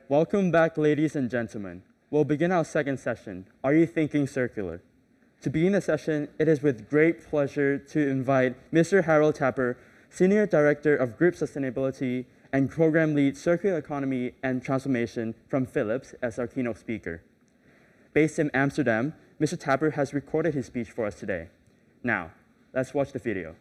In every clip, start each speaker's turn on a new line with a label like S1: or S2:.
S1: Welcome back, ladies and gentlemen. We'll begin our second session, Are You Thinking Circular? To begin the session, it is with great pleasure to invite Mr. Harold Tapper, Senior Director of Group Sustainability and Program Lead Circular Economy and Transformation from Phillips as our keynote speaker. Based in Amsterdam, Mr. Tapper has recorded his speech for us today. Now, let's watch the video.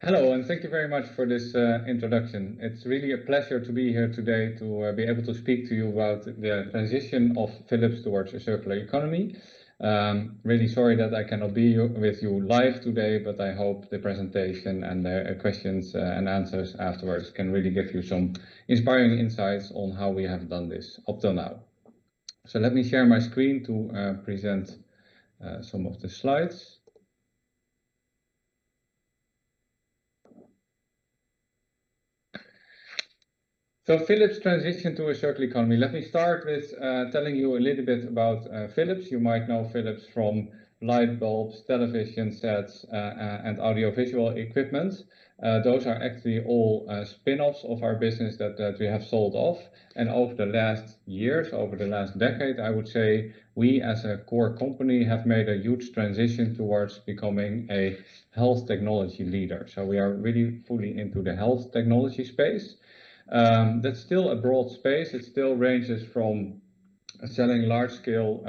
S2: Hello, and thank you very much for this introduction. It's really a pleasure to be here today to be able to speak to you about the transition of Philips towards a circular economy. Really sorry that I cannot be with you live today, but I hope the presentation and the questions and answers afterwards can really give you some inspiring insights on how we have done this up till now. So let me share my screen to present some of the slides. So Philips transition to a circular economy. Let me start with telling you a little bit about Philips. You might know Philips from light bulbs, television sets, and audiovisual equipment. Those are actually all spin-offs of our business that we have sold off. And over the last years, over the last decade, I would say, we as a core company have made a huge transition towards becoming a health technology leader. So we are really fully into the health technology space. That's still a broad space. It still ranges from selling large-scale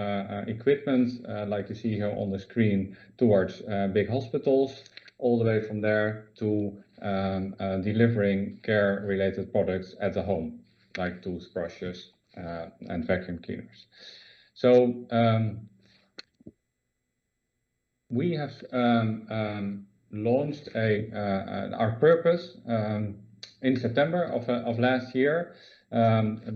S2: equipment, like you see here on the screen, towards big hospitals, all the way from there to delivering care-related products at the home, like toothbrushes and vacuum cleaners. So we have launched our purpose in September of last year,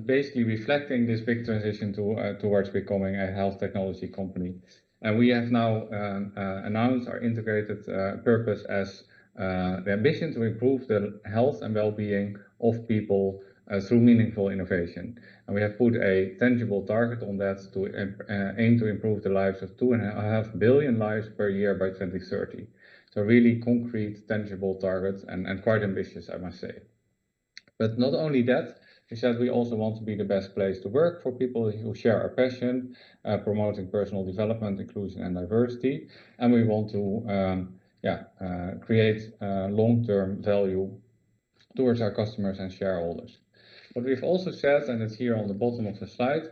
S2: basically reflecting this big transition towards becoming a health technology company. And we have now announced our integrated purpose as the ambition to improve the health and well-being of people through meaningful innovation. And we have put a tangible target on that to aim to improve the lives of 2.5 billion lives per year by 2030. So really concrete, tangible targets and quite ambitious, I must say. But not only that, we said we also want to be the best place to work for people who share our passion, promoting personal development, inclusion, and diversity. And we want to create long-term value towards our customers and shareholders. What we've also said, and it's here on the bottom of the slide,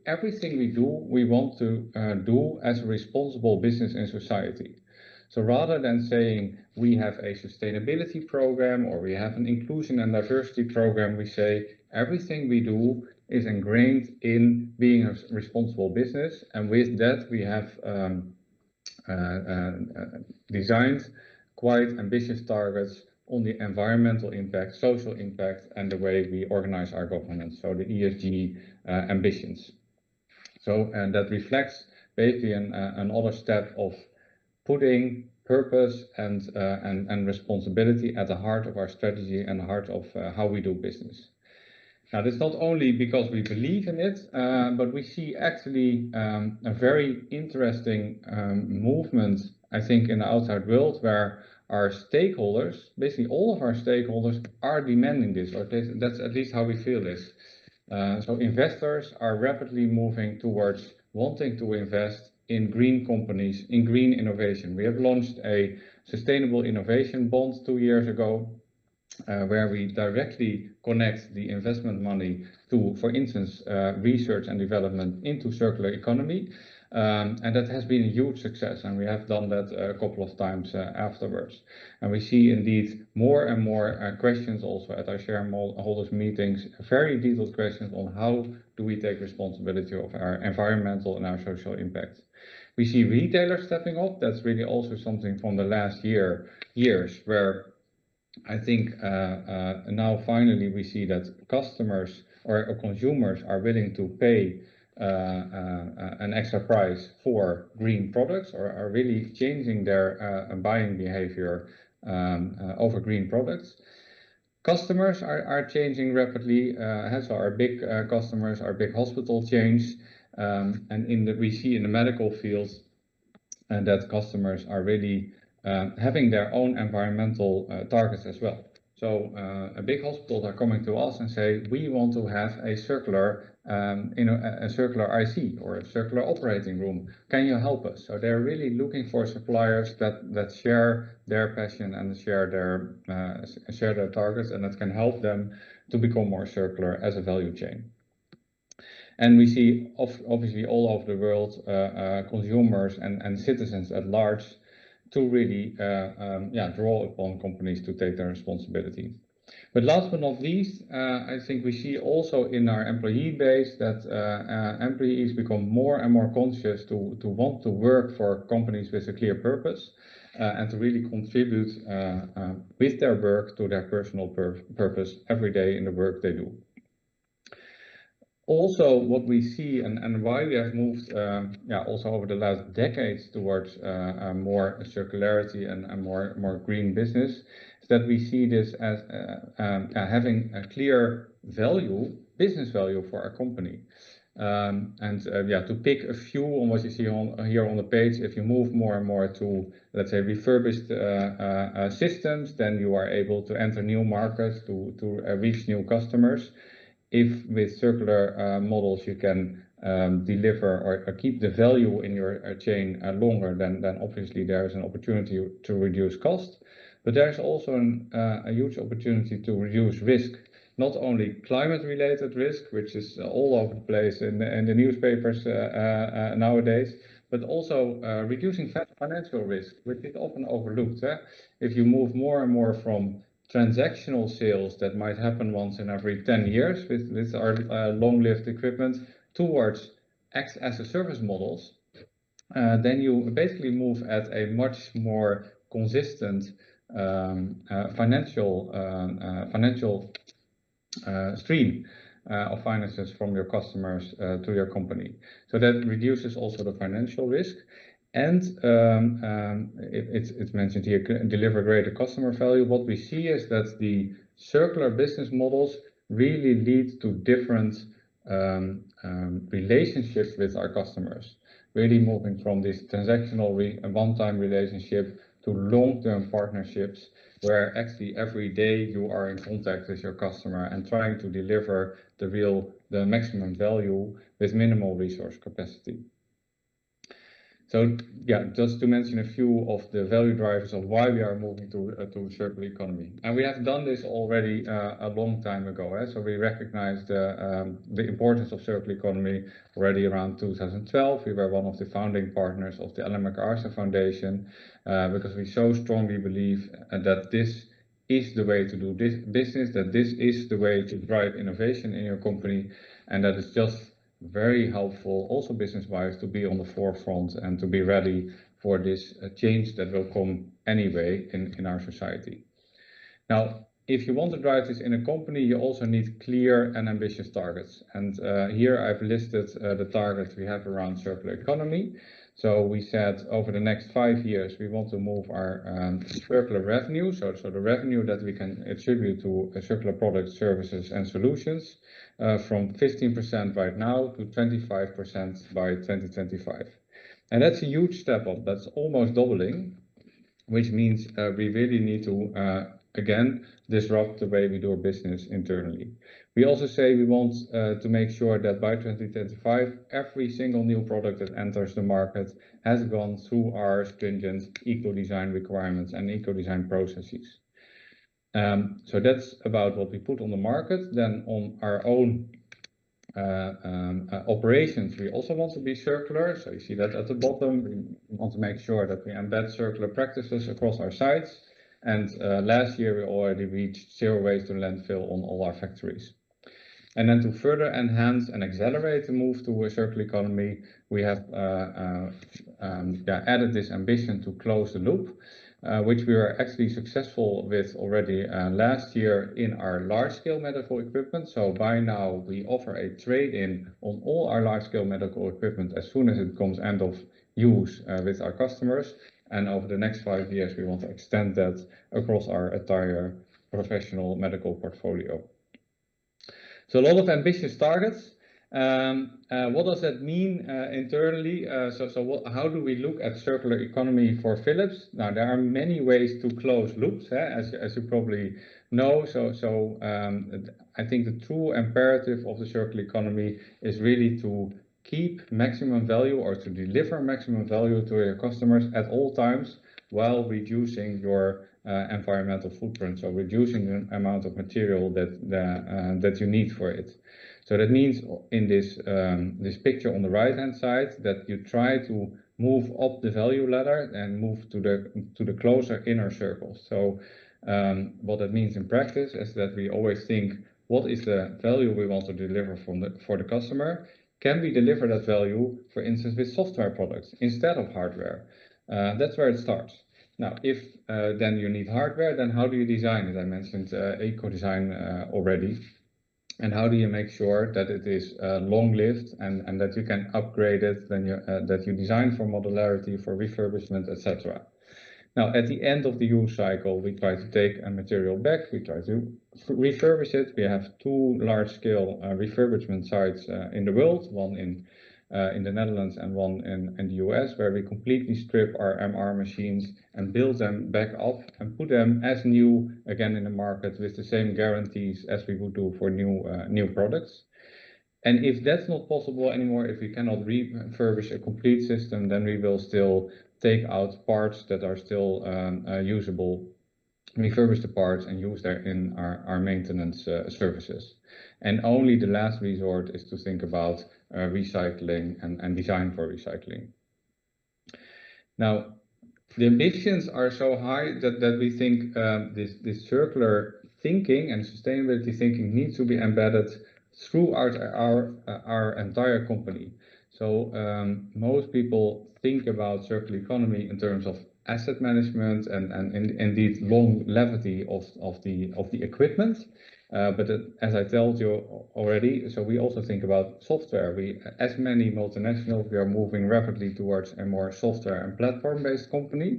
S2: everything we do, we want to do as a responsible business in society. So rather than saying we have a sustainability program or we have an inclusion and diversity program, we say everything we do is ingrained in being a responsible business. And with that, we have designed quite ambitious targets on the environmental impact, social impact, and the way we organize our governance, so the ESG ambitions. So, and that reflects basically another step of putting purpose and responsibility at the heart of our strategy and the heart of how we do business. Now, this is not only because we believe in it, but we see actually a very interesting movement, I think, in the outside world where our stakeholders, basically all of our stakeholders, are demanding this, or that's at least how we feel this. So investors are rapidly moving towards wanting to invest in green companies, in green innovation. We have launched a sustainable innovation bond 2 years ago, where we directly connect the investment money to, for instance, research and development into circular economy. And that has been a huge success, and we have done that a couple of times afterwards. And we see indeed more and more questions also at our shareholders meetings, very detailed questions on how do we take responsibility of our environmental and our social impact. We see retailers stepping up. That's really also something from the last years where I think now finally we see that customers or consumers are willing to pay an extra price for green products, or are really changing their buying behavior over green products. Customers are changing rapidly, so our big customers, our big hospital chains, and we see in the medical field that customers are really having their own environmental targets as well. So a big hospitals are coming to us and say, we want to have a circular, a circular IC or a circular operating room. Can you help us? So they're really looking for suppliers that share their passion and share their targets, and that can help them to become more circular as a value chain. And we see obviously all over the world consumers and citizens at large to really draw upon companies to take their responsibility. But last but not least, I think we see also in our employee base that employees become more and more conscious to want to work for companies with a clear purpose and to really contribute with their work to their personal purpose every day in the work they do. Also, what we see and why we have moved also over the last decades towards more circularity and more green business is that we see this as having a clear value, business value for our company. To pick a few on what you see here on the page, if you move more and more to, let's say, refurbished systems, then you are able to enter new markets, to reach new customers. If with circular models you can deliver or keep the value in your chain longer, then obviously there is an opportunity to reduce cost. But there's also a huge opportunity to reduce risk, not only climate-related risk, which is all over the place in the newspapers nowadays, but also reducing financial risk, which is often overlooked. If you move more and more from transactional sales that might happen once in every 10 years with our long-lived equipment towards as-a-service models, then you basically move at a much more consistent financial stream of finances from your customers to your company. So that reduces also the financial risk. And it's mentioned here, deliver greater customer value. What we see is that the circular business models really lead to different relationships with our customers, really moving from this transactional one-time relationship to long-term partnerships, where actually every day you are in contact with your customer and trying to deliver the maximum value with minimal resource capacity. So yeah, just to mention a few of the value drivers of why we are moving to circular economy. And we have done this already a long time ago. So we recognized the importance of circular economy already around 2012. We were one of the founding partners of the Ellen MacArthur Foundation because we so strongly believe that this is the way to do this business, that this is the way to drive innovation in your company, and that it's just very helpful, also business-wise, to be on the forefront and to be ready for this change that will come anyway in our society. Now, if you want to drive this in a company, you also need clear and ambitious targets. And here I've listed the targets we have around circular economy. So we said over the next 5 years, we want to move our circular revenue, so the revenue that we can attribute to circular products, services, and solutions, from 15% right now to 25% by 2025. And that's a huge step up. That's almost doubling, which means we really need to, again, disrupt the way we do our business internally. We also say we want to make sure that by 2025, every single new product that enters the market has gone through our stringent eco-design requirements and eco-design processes. So that's about what we put on the market. Then on our own operations, we also want to be circular. So you see that at the bottom. We want to make sure that we embed circular practices across our sites. And last year, we already reached zero waste to landfill on all our factories. And then to further enhance and accelerate the move to a circular economy, we have added this ambition to close the loop, which we were actually successful with already last year in our large-scale medical equipment. So by now, we offer a trade-in on all our large-scale medical equipment as soon as it comes end of use with our customers. And over the next 5 years, we want to extend that across our entire professional medical portfolio. So a lot of ambitious targets. What does that mean internally? How do we look at circular economy for Philips? Now, there are many ways to close loops, as you probably No, I think the true imperative of the circular economy is really to keep maximum value or to deliver maximum value to your customers at all times while reducing your environmental footprint, so reducing the amount of material that you need for it. So that means in this picture on the right hand side that you try to move up the value ladder and move to the closer inner circles. So what that means in practice is that we always think, what is the value we want to deliver for the customer? Can we deliver that value, for instance, with software products instead of hardware? That's where it starts. Now, if then you need hardware, then how do you design it? I mentioned eco-design already. And how do you make sure that it is long-lived and that you can upgrade it, that you design for modularity, for refurbishment, etc. Now, at the end of the use cycle, we try to take a material back, we try to refurbish it. We have 2 large-scale refurbishment sites in the world, one in the Netherlands and one in the US, where we completely strip our MR machines and build them back up and put them as new again in the market with the same guarantees as we would do for new products. And if that's not possible anymore, if we cannot refurbish a complete system, then we will still take out parts that are still usable, refurbish the parts and use them in our maintenance services. And only the last resort is to think about recycling and design for recycling. Now, the ambitions are so high that we think this circular thinking and sustainability thinking needs to be embedded throughout our entire company. So most people think about circular economy in terms of asset management and indeed longevity of the equipment. But as I told you already, so we also think about software. As many multinationals, we are moving rapidly towards a more software and platform-based company.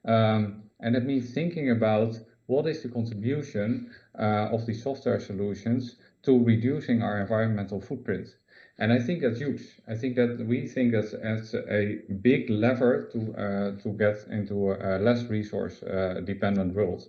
S2: And that means thinking about what is the contribution of the software solutions to reducing our environmental footprint. And I think that's huge. I think that we think that's a big lever to get into a less resource dependent world.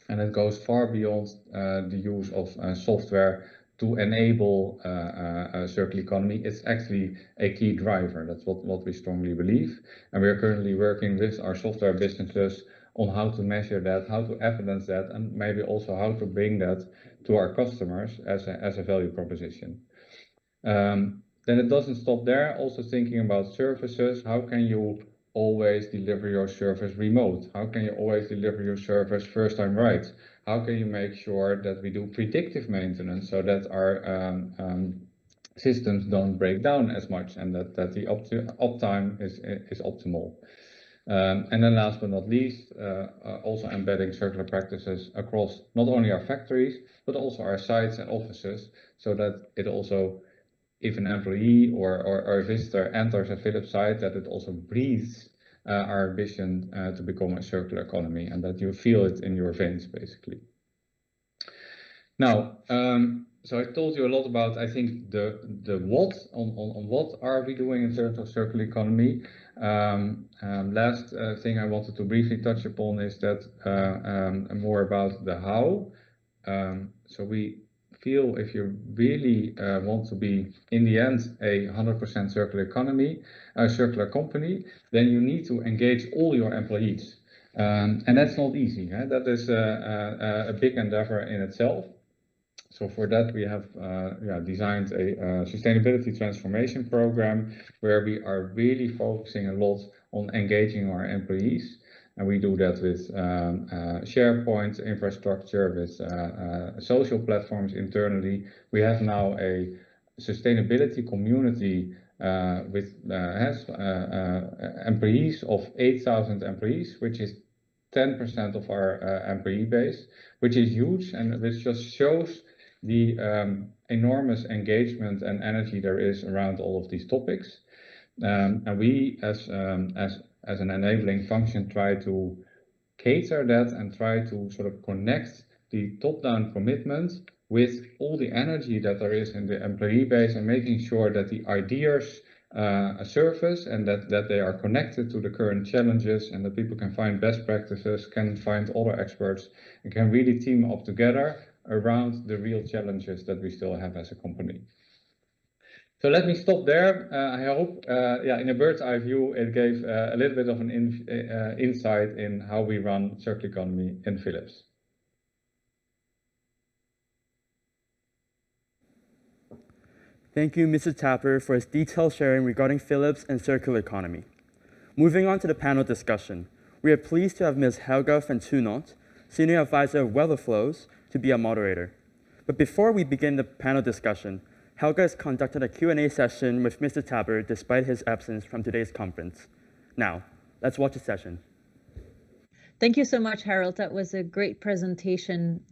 S2: And it goes far beyond the use of software to enable a circular economy. It's actually a key driver. That's what we strongly believe. And we are currently working with our software businesses on how to measure that, how to evidence that, and maybe also how to bring that to our customers as a value proposition. Then it doesn't stop there. Also thinking about services. How can you always deliver your service remote? How can you always deliver your service first time right? How can you make sure that we do predictive maintenance so that our systems don't break down as much and that the uptime is optimal? And then last but not least, also embedding circular practices across not only our factories, but also our sites and offices, so that it also, if an employee or a visitor enters a Philips site, that it also breathes our ambition to become a circular economy and that you feel it in your veins, basically. Now, so I told you a lot about, I think, the what, on what are we doing in terms of circular economy. Last thing I wanted to briefly touch upon is that more about the how. So we feel if you really want to be, in the end, a 100% circular economy, a circular company, then you need to engage all your employees. And that's not easy. That is a big endeavor in itself. So for that, we have designed a sustainability transformation program where we are really focusing a lot on engaging our employees. And we do that with SharePoint infrastructure, with social platforms internally. We have now a sustainability community with employees of 8,000 employees, which is 10% of our employee base, which is huge and which just shows the enormous engagement and energy there is around all of these topics. And we, as an enabling function, try to cater that and try to sort of connect the top-down commitment with all the energy that there is in the employee base and making sure that the ideas a service, and that they are connected to the current challenges, and that people can find best practices, can find other experts, and can really team up together around the real challenges that we still have as a company. So let me stop there. I hope, in a bird's eye view, it gave a little bit of an insight in how we run circular economy in Philips.
S1: Thank you, Mr. Tapper, for his detailed sharing regarding Philips and circular economy. Moving on to the panel discussion, we are pleased to have Ms. Helga van Toonot, Senior Advisor of Weather Flows, to be our moderator. But before we begin the panel discussion, Helga has conducted a Q&A session with Mr. Tapper despite his absence from today's conference. Now, let's watch the session.
S3: Thank you so much, Harold. That was a great presentation.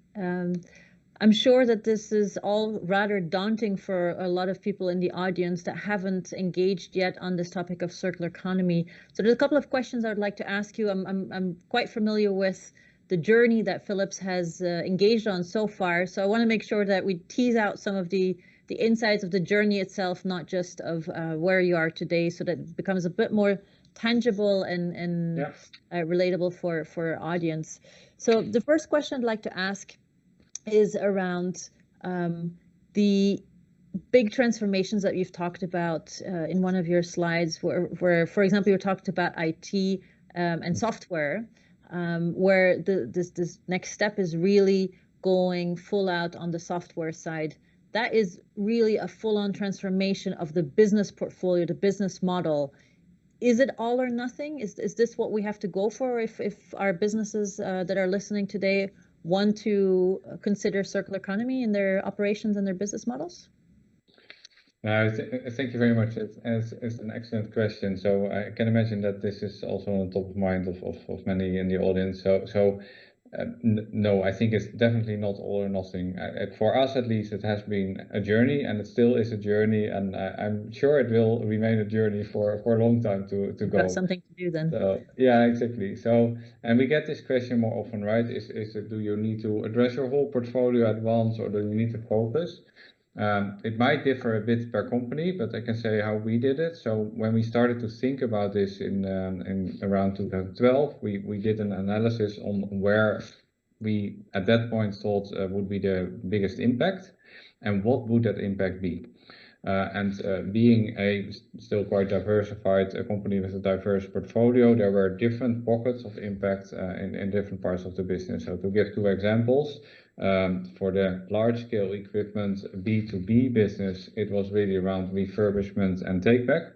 S3: I'm sure that this is all rather daunting for a lot of people in the audience that haven't engaged yet on this topic of circular economy. So there's a couple of questions I'd like to ask you. I'm quite familiar with the journey that Philips has engaged on so far. So I want to make sure that we tease out some of the insights of the journey itself, not just of where you are today, so that it becomes a bit more tangible and relatable for our audience. So the first question I'd like to ask is around the big transformations that you've talked about in one of your slides, where for example, you talked about IT and software, where this next step is really going full out on the software side. That is really a full-on transformation of the business portfolio, the business model. Is it all or nothing? Is this what we have to go for if our businesses that are listening today want to consider circular economy in their operations and their business models?
S2: Thank you very much. It's an excellent question. So I can imagine that this is also on top of mind of many in the audience. So no, I think it's definitely not all or nothing. For us, at least, it has been a journey, and it still is a journey, and I'm sure it will remain a journey for a long time to go.
S3: Got something to do then.
S2: So, yeah, exactly. So, and we get this question more often, right? Is it, do you need to address your whole portfolio at once, or do you need to focus? It might differ a bit per company, but I can say how we did it. So when we started to think about this in around 2012, we did an analysis on where we at that point thought would be the biggest impact, and what would that impact be. Being a still quite diversified company with a diverse portfolio, there were different pockets of impact in different parts of the business. So to give two examples, for the large-scale equipment B2B business, it was really around refurbishment and take-back,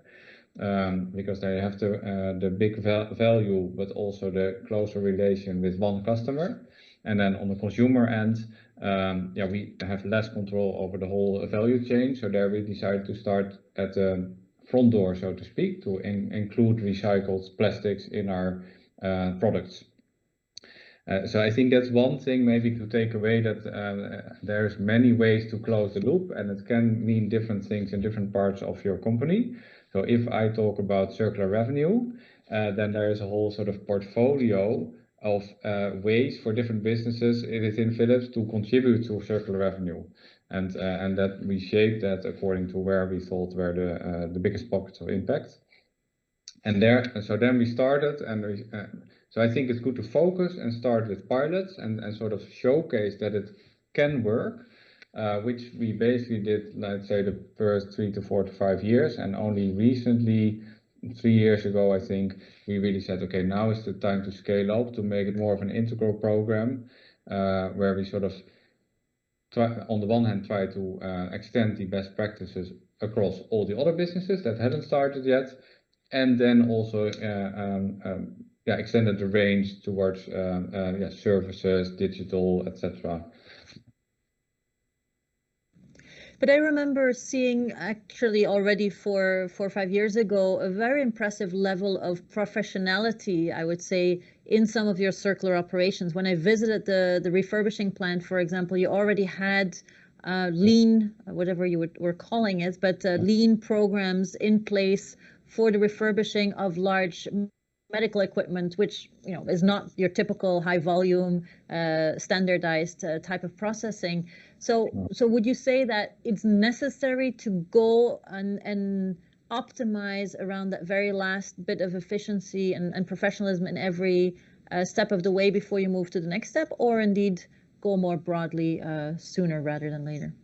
S2: because they have the big value, but also the closer relation with one customer. And then on the consumer end, we have less control over the whole value chain. So there we decided to start at the front door, so to speak, to include recycled plastics in our products. So I think that's one thing maybe to take away, that there's many ways to close the loop, and it can mean different things in different parts of your company. So if I talk about circular revenue, then there is a whole sort of portfolio of ways for different businesses within Philips to contribute to circular revenue, and that we shape that according to where we thought were the biggest pockets of impact. And so then we started, and so I think it's good to focus and start with pilots and sort of showcase that it can work, which we basically did, let's say, the first 3 to 4 to 5 years, and only recently, 3 years ago, I think, we really said, okay, now is the time to scale up, to make it more of an integral program, where we sort of try, on the one hand, try to extend the best practices across all the other businesses that hadn't started yet, and then also extended the range towards services, digital, etc.
S3: But I remember seeing actually already 4 or 5 years ago a very impressive level of professionality, I would say, in some of your circular operations. When I visited the refurbishing plant, for example, you already had lean, whatever you were calling it, but lean programs in place for the refurbishing of large medical equipment, which is not your typical high volume standardized type of processing. So would you say that it's necessary to go and optimize around that very last bit of efficiency and professionalism in every step of the way before you move to the next step, or indeed go more broadly sooner rather than later?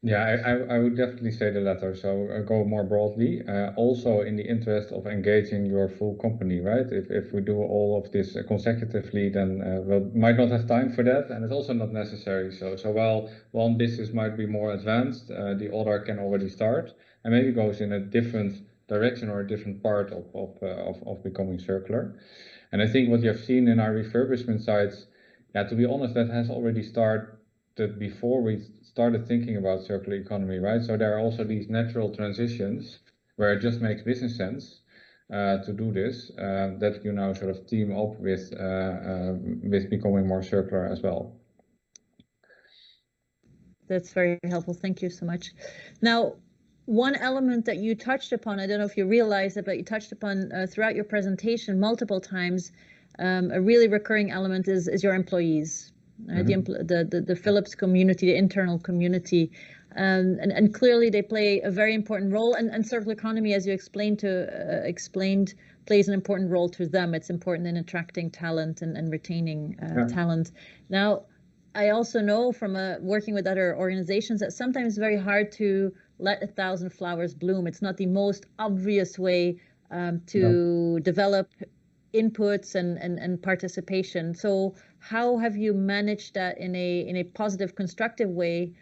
S2: Yeah, I would definitely say the latter. So go more broadly, also in the interest of engaging your full company, right? If we do all of this consecutively, then we might not have time for that, and it's also not necessary. So while one business might be more advanced, the other can already start and maybe goes in a different direction or a different part of becoming circular. And I think what you have seen in our refurbishment sites, yeah, to be honest, that has already started before we started thinking about circular economy, right? So there are also these natural transitions where it just makes business sense to do this, that you now sort of team up with becoming more circular as well.
S3: That's very helpful. Thank you so much. Now, one element that you touched upon, I don't know if you realize it, but you touched upon throughout your presentation multiple times, a really recurring element is your employees. The Phillips community, the internal community, and clearly they play a very important role. And circular economy, as you explained, plays an important role to them. It's important in attracting talent and retaining talent. Now, I also know from working with other organizations that sometimes it's very hard to let 1,000 flowers bloom. It's not the most obvious way to develop inputs and participation. So how have you managed that in a positive, constructive way,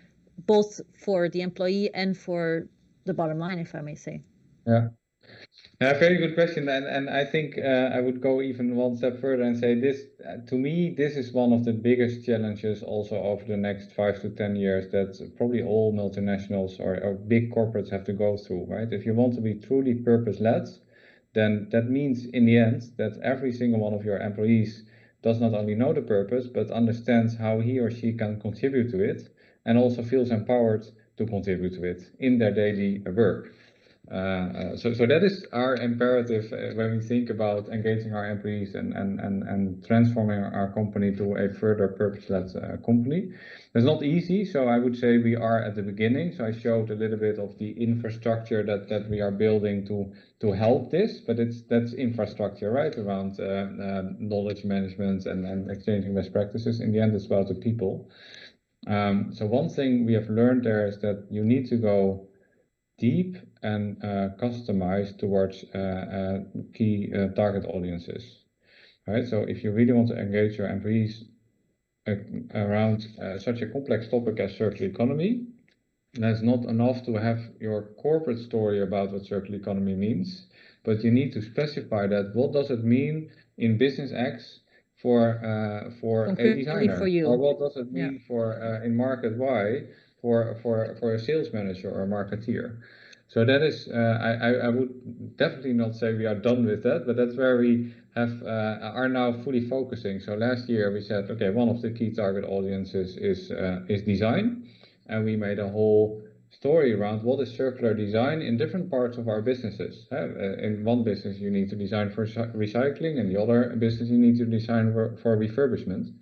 S3: both for the employee and for the bottom line, if I may say?
S2: Yeah. Yeah, very good question, and I think I would go even one step further and say this. To me, this is one of the biggest challenges also over the next 5 to 10 years that probably all multinationals or big corporates have to go through, right? If you want to be truly purpose-led, then that means in the end that every single one of your employees does not only know the purpose, but understands how he or she can contribute to it, and also feels empowered to contribute to it in their daily work. So that is our imperative when we think about engaging our employees and transforming our company to a further purpose-led company. It's not easy, so I would say we are at the beginning. So I showed a little bit of the infrastructure that we are building to help this, but that's infrastructure, right, around knowledge management and exchanging best practices. In the end, it's about the people. So one thing we have learned there is that you need to go deep and customized towards key target audiences, right? So if you really want to engage your employees around such a complex topic as circular economy, then it's not enough to have your corporate story about what circular economy means, but you need to specify that. What does it mean in business X for a designer,
S3: for you.
S2: or what does it mean for in market Y for a sales manager or a marketeer? So that is, I would definitely not say we are done with that, but that's where we are now fully focusing. So last year we said, okay, one of the key target audiences is design, and we made a whole story around what is circular design in different parts of our businesses. In one business you need to design for recycling, and the other business you need to design for refurbishment.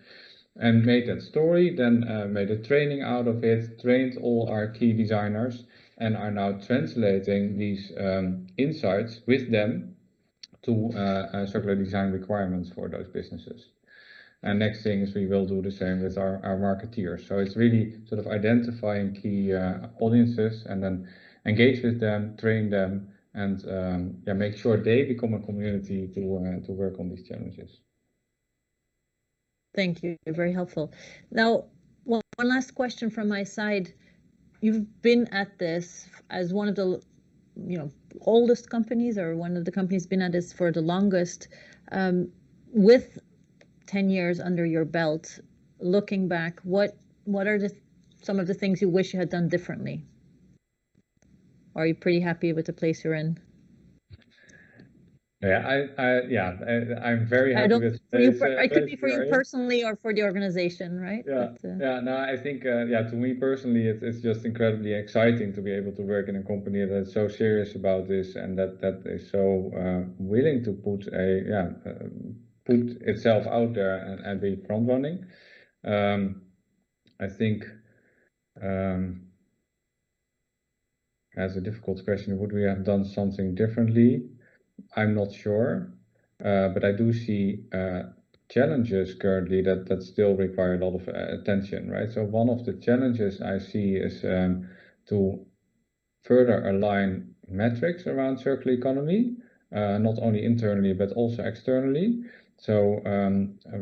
S2: And made that story, then made a training out of it, trained all our key designers, and are now translating these insights with them to circular design requirements for those businesses. And next thing is we will do the same with our marketeers. So it's really sort of identifying key audiences and then engage with them, train them, and make sure they become a community to work on these challenges.
S3: Thank you. Very helpful. Now, one last question from my side. You've been at this as one of the oldest companies, or one of the companies been at this for the longest. With 10 years under your belt, looking back, what are some of the things you wish you had done differently? Or are you pretty happy with the place you're in?
S2: Yeah, I'm very happy with this.
S3: It could be for you personally or for the organization, right?
S2: Yeah, no, I think, to me personally, it's just incredibly exciting to be able to work in a company that's so serious about this and that is so willing to put itself out there and be front running. I think as a difficult question. Would we have done something differently? I'm not sure, but I do see challenges currently that still require a lot of attention, right? So one of the challenges I see is to further align metrics around circular economy, not only internally but also externally. So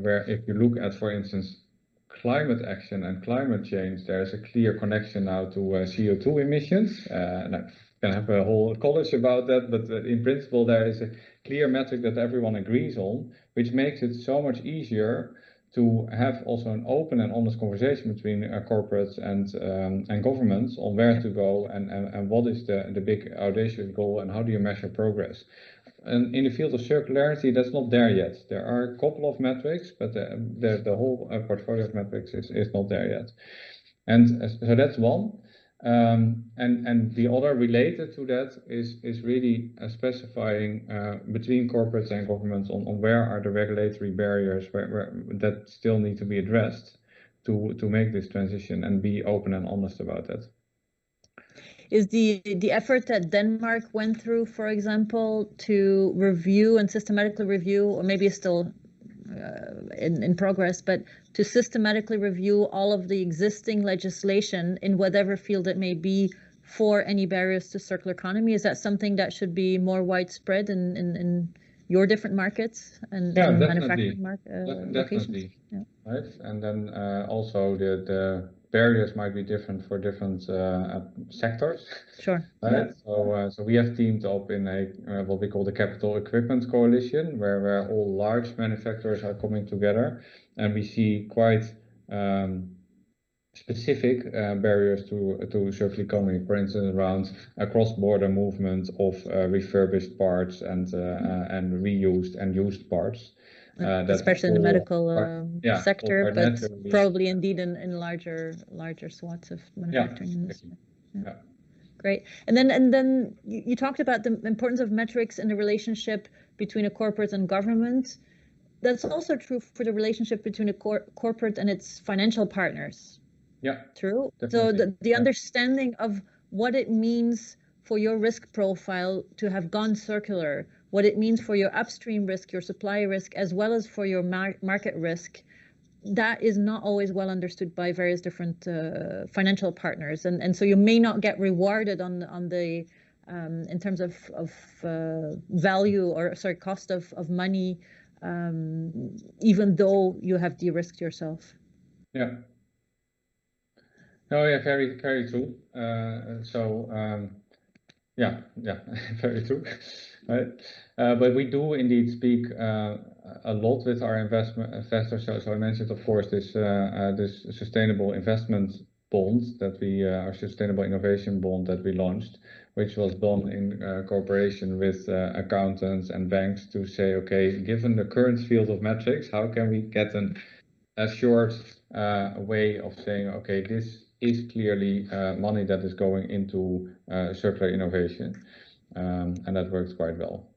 S2: where if you look at, for instance, climate action and climate change, there's a clear connection now to CO2 emissions. And I can have a whole college about that, but in principle there is a clear metric that everyone agrees on, which makes it so much easier to have also an open and honest conversation between corporates and governments on where to go and what is the big audacious goal and how do you measure progress. And in the field of circularity, that's not there yet. There are a couple of metrics, but the whole portfolio of metrics is not there yet. And so that's one. And the other related to that is really specifying between corporates and governments on where are the regulatory barriers where that still need to be addressed to make this transition and be open and honest about that.
S3: Is the effort that Denmark went through, for example, to review and systematically review, or maybe it's still in progress, but to systematically review all of the existing legislation in whatever field it may be for any barriers to circular economy? Is that something that should be more widespread in your different markets and manufacturing locations?
S2: Definitely.
S3: Yeah.
S2: Right, and then also the barriers might be different for different sectors.
S3: Sure.
S2: Right. Yeah. So we have teamed up in a what we call the Capital Equipment Coalition, where all large manufacturers are coming together, and we see quite specific barriers to circular economy. For instance, around a cross-border movement of refurbished parts and reused and used parts.
S3: Especially in the medical sector, but probably indeed in larger swaths of manufacturing industry. Yeah. Great. And then you talked about the importance of metrics in the relationship between a corporate and government. That's also true for the relationship between a corporate and its financial partners.
S2: Yeah.
S3: True.
S2: Definitely.
S3: So the understanding of what it means for your risk profile to have gone circular, what it means for your upstream risk, your supply risk, as well as for your market risk, that is not always well understood by various different financial partners, and so you may not get rewarded on the in terms of value or cost of money, even though you have de-risked yourself.
S2: Yeah. Oh yeah, very true. Yeah, very true. Right. But we do indeed speak a lot with our investors. So I mentioned, of course, this sustainable investment bond that our sustainable innovation bond that we launched, which was done in cooperation with accountants and banks to say, okay, given the current field of metrics, how can we get a short way of saying, okay, this is clearly money that is going into circular innovation, and that works quite well.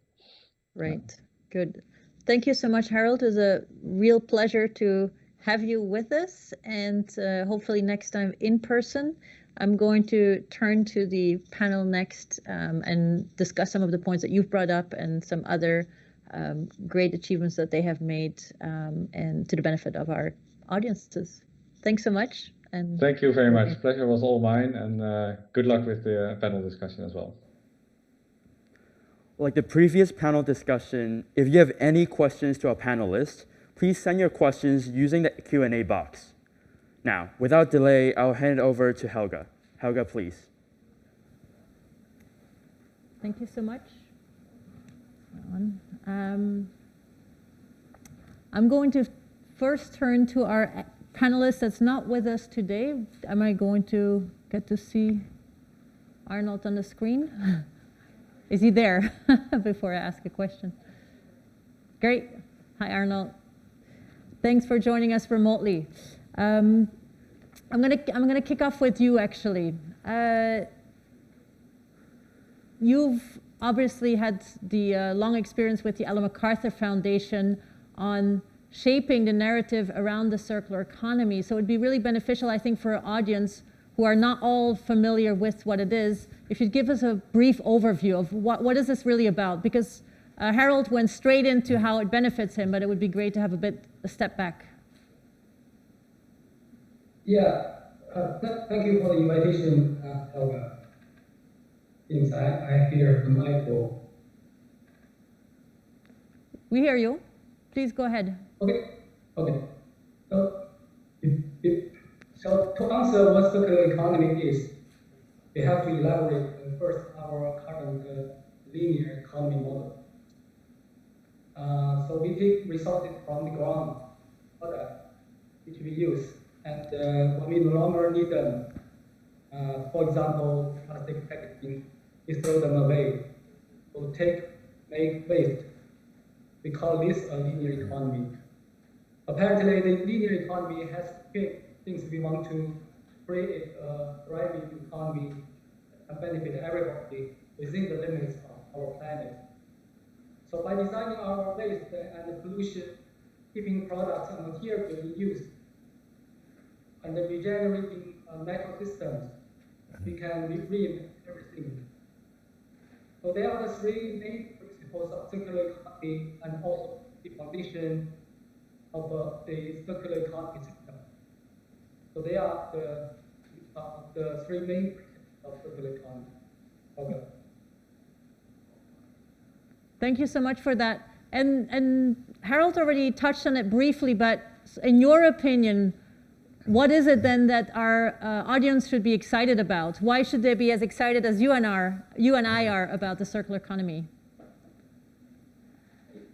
S3: Right, good. Thank you so much, Harold. It was a real pleasure to have you with us, and hopefully next time in person. I'm going to turn to the panel next and discuss some of the points that you've brought up and some other great achievements that they have made and to the benefit of our audiences. Thanks so much. And
S2: thank you very much. Pleasure was all mine, and good luck with the panel discussion as well.
S1: Like the previous panel discussion, if you have any questions to our panelists, please send your questions using the Q&A box. Now, without delay, I'll hand it over to Helga. Helga, please.
S3: Thank you so much. I'm going to first turn to our panelist that's not with us today. Am I going to get to see Arnold on the screen? Is he there before I ask a question? Great. Hi, Arnold. Thanks for joining us remotely. I'm gonna kick off with you, actually. You've obviously had the long experience with the Ellen MacArthur Foundation on shaping the narrative around the circular economy. So it'd be really beneficial, I think, for our audience who are not all familiar with what it is, if you'd give us a brief overview of what is this really about? Because Harold went straight into how it benefits him, but it would be great to have a step back.
S4: Yeah, thank you for the invitation, Helga. Since I hear the micro.
S3: We hear you. Please go ahead.
S4: Okay. So to answer what circular economy is, we have to elaborate first our current linear economy model. So we take resources from the ground product which we use, and when we no longer need them, for example, plastic packaging, we throw them away. So make waste. We call this a linear economy. Apparently, the linear economy has things we want to create a thriving economy and benefit everybody within the limits of our planet. So by designing our waste and pollution, keeping products and materials in use, and regenerating natural systems, we can reinvent everything. So there are the three main principles of circular economy and also the foundation of the circular economy system. So they are the three main principles of circular economy. Okay.
S3: Thank you so much for that. And Harold already touched on it briefly, but in your opinion, what is it then that our audience should be excited about? Why should they be as excited as you and I are about the circular economy?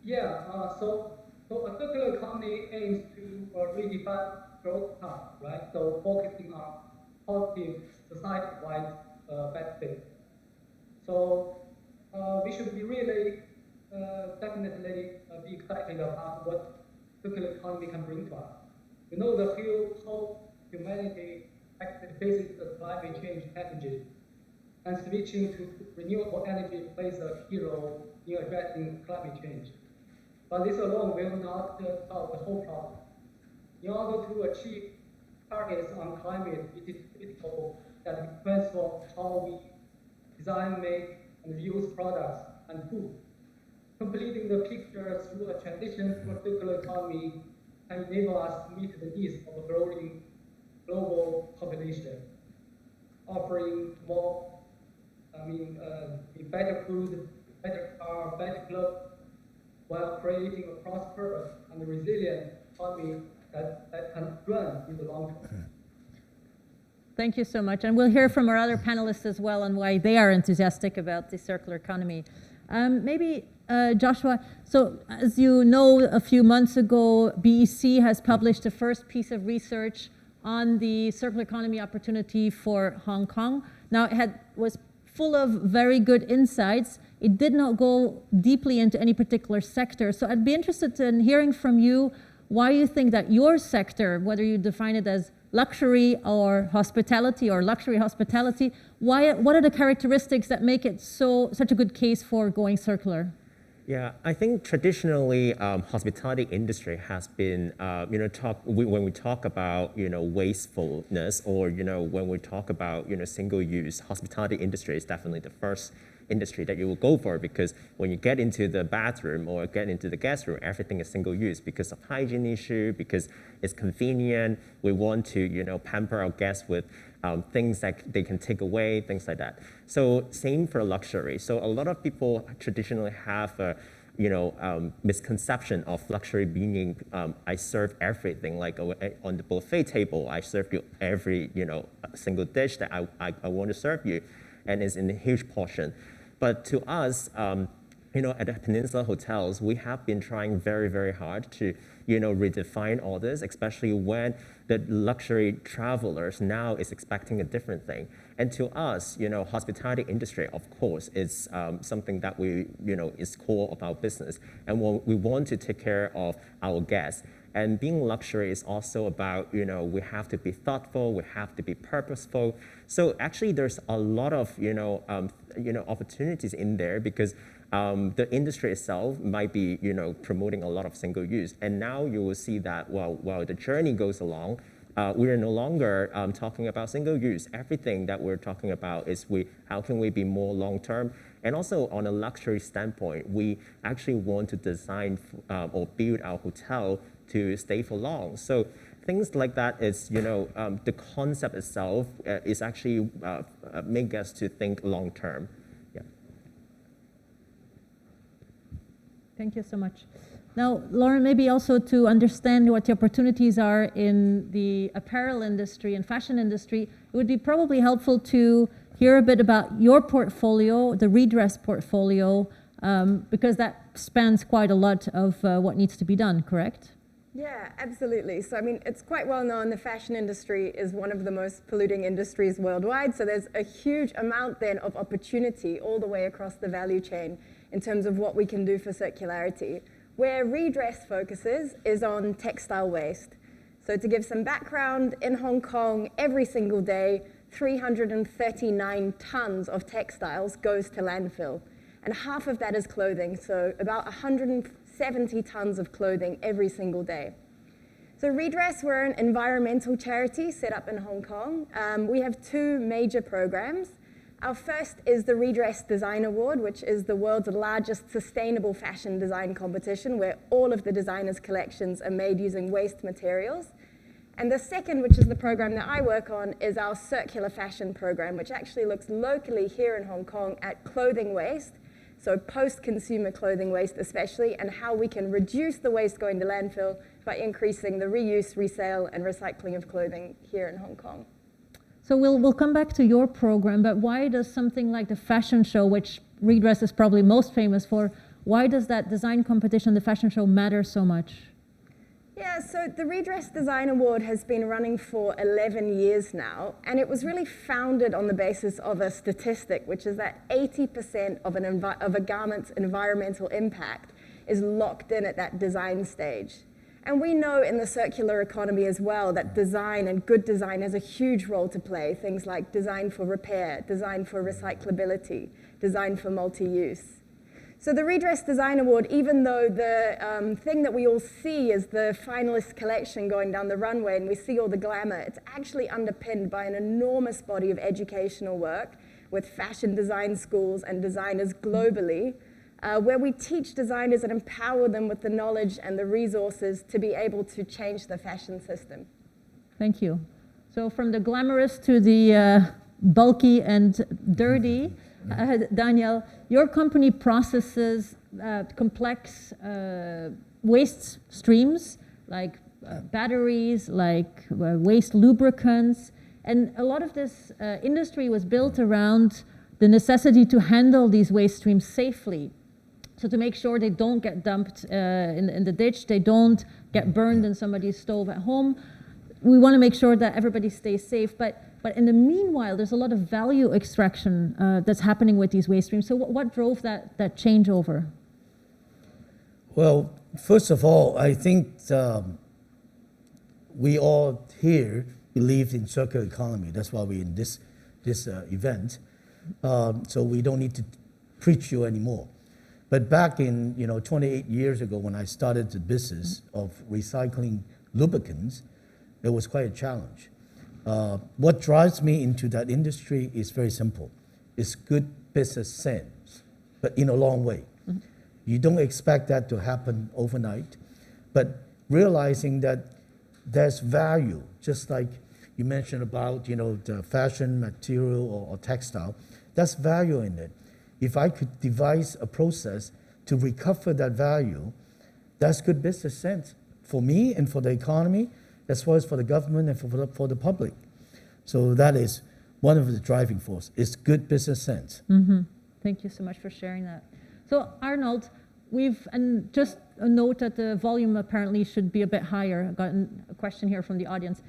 S4: Yeah, so a circular economy aims to redefine growth path, right? So focusing on positive society-wide benefits. So we should be really definitely be excited about what circular economy can bring to us. We know the whole humanity actually faces the climate change challenges, and switching to renewable energy plays a key role in addressing climate change. But this alone will not solve the whole problem. In order to achieve targets on climate, it is critical that we transform how we design, make, and use products and food. Completing the picture through a transition to a circular economy can enable us to meet the needs of a growing global population, offering more, better food, better car, better clothes, while creating a prosperous and resilient economy that can run in the long term.
S3: Thank you so much. And we'll hear from our other panelists as well on why they are enthusiastic about the circular economy. Maybe Joshua, so as you know, a few months ago, BEC has published the first piece of research on the circular economy opportunity for Hong Kong. Now, it was full of very good insights. It did not go deeply into any particular sector. So I'd be interested in hearing from you why you think that your sector, whether you define it as luxury or hospitality or luxury hospitality, what are the characteristics that make it such a good case for going circular?
S5: Yeah, I think traditionally hospitality industry has been, when we talk about, wastefulness or, when we talk about, single use, hospitality industry is definitely the first industry that you will go for, because when you get into the bathroom or get into the guest room, everything is single use because of hygiene issue, because it's convenient. We want to, pamper our guests with things that they can take away, things like that. So same for luxury. So a lot of people traditionally have a, misconception of luxury meaning I serve everything, like on the buffet table, I serve you every, single dish that I want to serve you, and it's in a huge portion. But to us, at the Peninsula Hotels, we have been trying very, very hard to, redefine all this, especially when the luxury travelers now is expecting a different thing. And to us, hospitality industry, of course, is something that we, is core of our business. And we want to take care of our guests. And being luxury is also about, we have to be thoughtful, we have to be purposeful. So actually there's a lot of, opportunities in there, because the industry itself might be, promoting a lot of single use. And now you will see that while the journey goes along, we are no longer talking about single use. Everything that we're talking about is how can we be more long-term? And also on a luxury standpoint, we actually want to design or build our hotel to stay for long. So things like that is, the concept itself is actually make us to think long-term. Yeah.
S3: Thank you so much. Now, Lauren, maybe also to understand what the opportunities are in the apparel industry and fashion industry, it would be probably helpful to hear a bit about your portfolio, the Redress portfolio, because that spans quite a lot of what needs to be done, correct?
S6: Yeah, absolutely. So, I mean, it's quite well known the fashion industry is one of the most polluting industries worldwide. So there's a huge amount then of opportunity all the way across the value chain in terms of what we can do for circularity. Where Redress focuses is on textile waste. So to give some background, in Hong Kong, every single day, 339 tons of textiles goes to landfill. And half of that is clothing, so about 170 tons of clothing every single day. So Redress, we're an environmental charity set up in Hong Kong. We have two major programs. Our first is the Redress Design Award, which is the world's largest sustainable fashion design competition, where all of the designers' collections are made using waste materials. And the second, which is the program that I work on, is our circular fashion program, which actually looks locally here in Hong Kong at clothing waste, so post-consumer clothing waste especially, and how we can reduce the waste going to landfill by increasing the reuse, resale, and recycling of clothing here in Hong Kong.
S3: So we'll come back to your program, but why does something like the fashion show, which Redress is probably most famous for, why does that design competition, the fashion show, matter so much?
S6: Yeah, so the Redress Design Award has been running for 11 years now, and it was really founded on the basis of a statistic, which is that 80% of a garment's environmental impact is locked in at that design stage. And we know in the circular economy as well that design and good design has a huge role to play. Things like design for repair, design for recyclability, design for multi-use. So the Redress Design Award, even though the thing that we all see is the finalist collection going down the runway and we see all the glamour, it's actually underpinned by an enormous body of educational work with fashion design schools and designers globally, where we teach designers and empower them with the knowledge and the resources to be able to change the fashion system.
S3: Thank you. So from the glamorous to the bulky and dirty, Daniel, your company processes complex waste streams like batteries, like waste lubricants, and a lot of this industry was built around the necessity to handle these waste streams safely. So to make sure they don't get dumped in the ditch, they don't get burned in somebody's stove at home. We want to make sure that everybody stays safe, but in the meanwhile, there's a lot of value extraction that's happening with these waste streams. So what drove that changeover?
S7: Well, first of all, I think we all here believe in circular economy. That's why we're in this event. So we don't need to preach you anymore. But back in 28 years ago, when I started the business of recycling lubricants, it was quite a challenge. What drives me into that industry is very simple. It's good business sense, but in a long way. Mm-hmm. You don't expect that to happen overnight, but realizing that there's value, just like you mentioned about the fashion material or textile, that's value in it. If I could devise a process to recover that value, that's good business sense for me and for the economy, as well as for the government and for the public. So that is one of the driving forces. It's good business sense.
S3: Mm-hmm. Thank you so much for sharing that. So Arnold, and just a note that the volume apparently should be a bit higher. I've gotten a question here from the audience.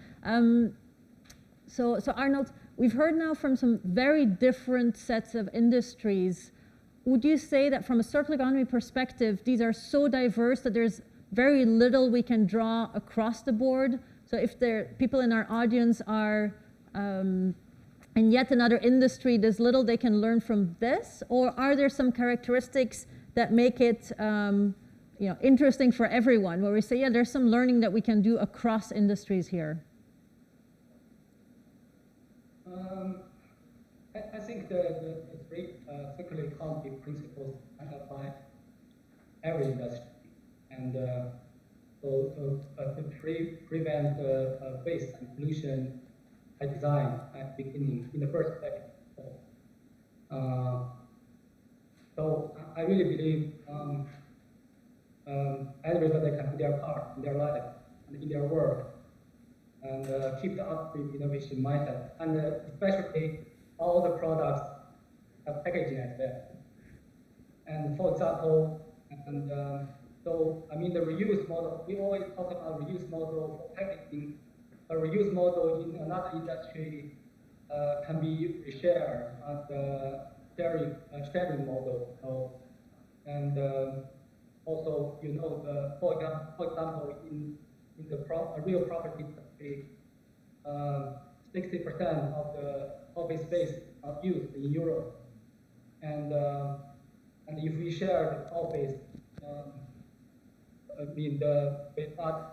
S3: So Arnold, we've heard now from some very different sets of industries. Would you say that from a circular economy perspective, these are so diverse that there's very little we can draw across the board? So if people in our audience are in yet another industry, there's little they can learn from this? Or are there some characteristics that make it interesting for everyone, where we say, yeah, there's some learning that we can do across industries here?
S4: the three circular economy principles can apply every industry, and to prevent waste and pollution by design at the beginning in the first place. So I really believe everybody can do their part in their life and in their work, and keep the upstream innovation mindset, and especially all the products have packaging as well. And for example, so I mean the reuse model, we always talk about reuse model for packaging. A reuse model in another industry can be shared as a sharing model. So, and also, you know, for example, in the real property industry, 60% of the office space are used in Europe, and if we share the office, I mean with other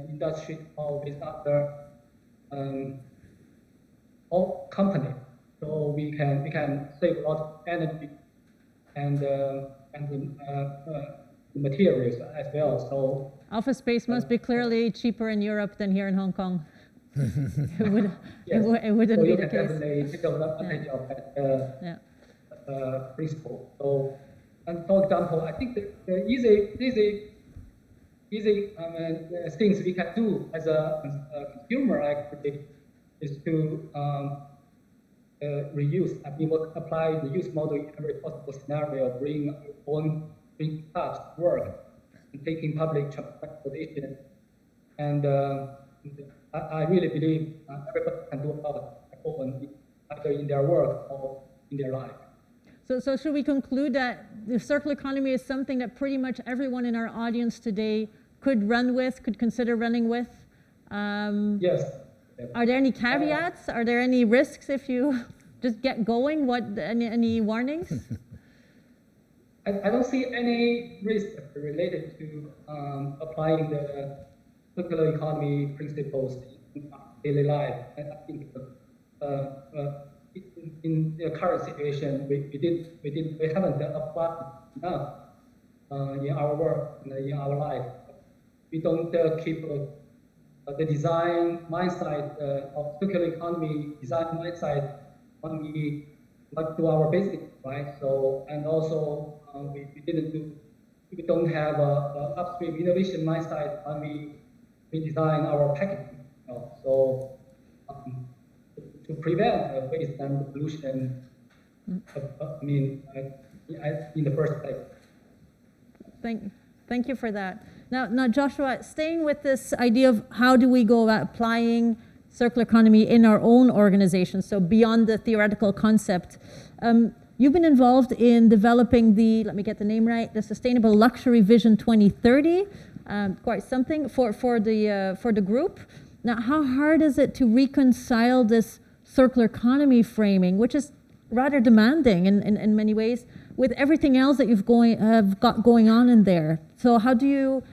S4: industry or with other all company, so we can save a lot of energy and the materials as well. So
S3: office space must be clearly cheaper in Europe than here in Hong Kong. It would,
S4: yes.
S3: it wouldn't
S4: so
S3: be
S4: you
S3: the
S4: can
S3: case.
S4: definitely take advantage of that principle. So, and for example, I think the easy things we can do as a consumer actually is to reuse. I mean, we'll apply the use model in every possible scenario, bring cars to work, and taking public transportation. And I really believe everybody can do a lot either in their work or in their life.
S3: So should we conclude that the circular economy is something that pretty much everyone in our audience today could run with, could consider running with?
S4: Yes.
S3: Are there any caveats? Are there any risks if you just get going? Any warnings?
S4: I don't see any risk related to applying the circular economy principles in daily life. I think in the current situation, we haven't applied enough in our work and in our life. We don't keep the design mindset of circular economy design mindset when we do our business, right? So, and also we don't have a upstream innovation mindset when we design our packaging. You know? So to prevent waste and pollution, I mean, in the first place.
S3: Thank you for that. Now, Joshua, staying with this idea of how do we go about applying circular economy in our own organization, so beyond the theoretical concept, you've been involved in developing the, let me get the name right, the Sustainable Luxury Vision 2030, quite something for the group. Now, how hard is it to reconcile this circular economy framing, which is rather demanding in many ways, with everything else that you've got going on in there? So how do you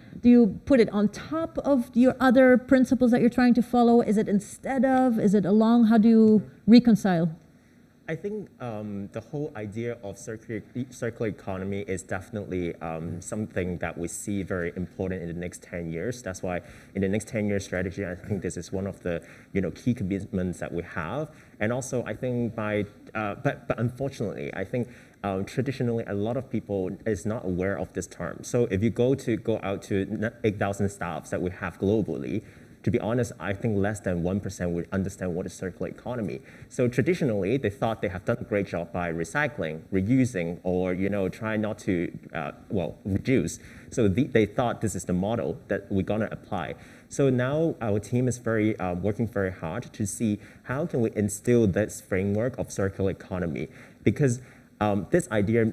S3: put it on top of your other principles that you're trying to follow? Is it instead of? Is it along? How do you reconcile?
S5: I think the whole idea of circular economy is definitely something that we see very important in the next 10 years. That's why in the next 10-year strategy, I think this is one of the key commitments that we have. And also, I think but unfortunately, I think traditionally a lot of people is not aware of this term. So if you go out to 8,000 staffs that we have globally, to be honest, I think less than 1% would understand what is circular economy. So traditionally, they thought they have done a great job by recycling, reusing, or try not to, reduce. So they thought this is the model that we're gonna apply. So now our team is working very hard to see how can we instill this framework of circular economy, because this idea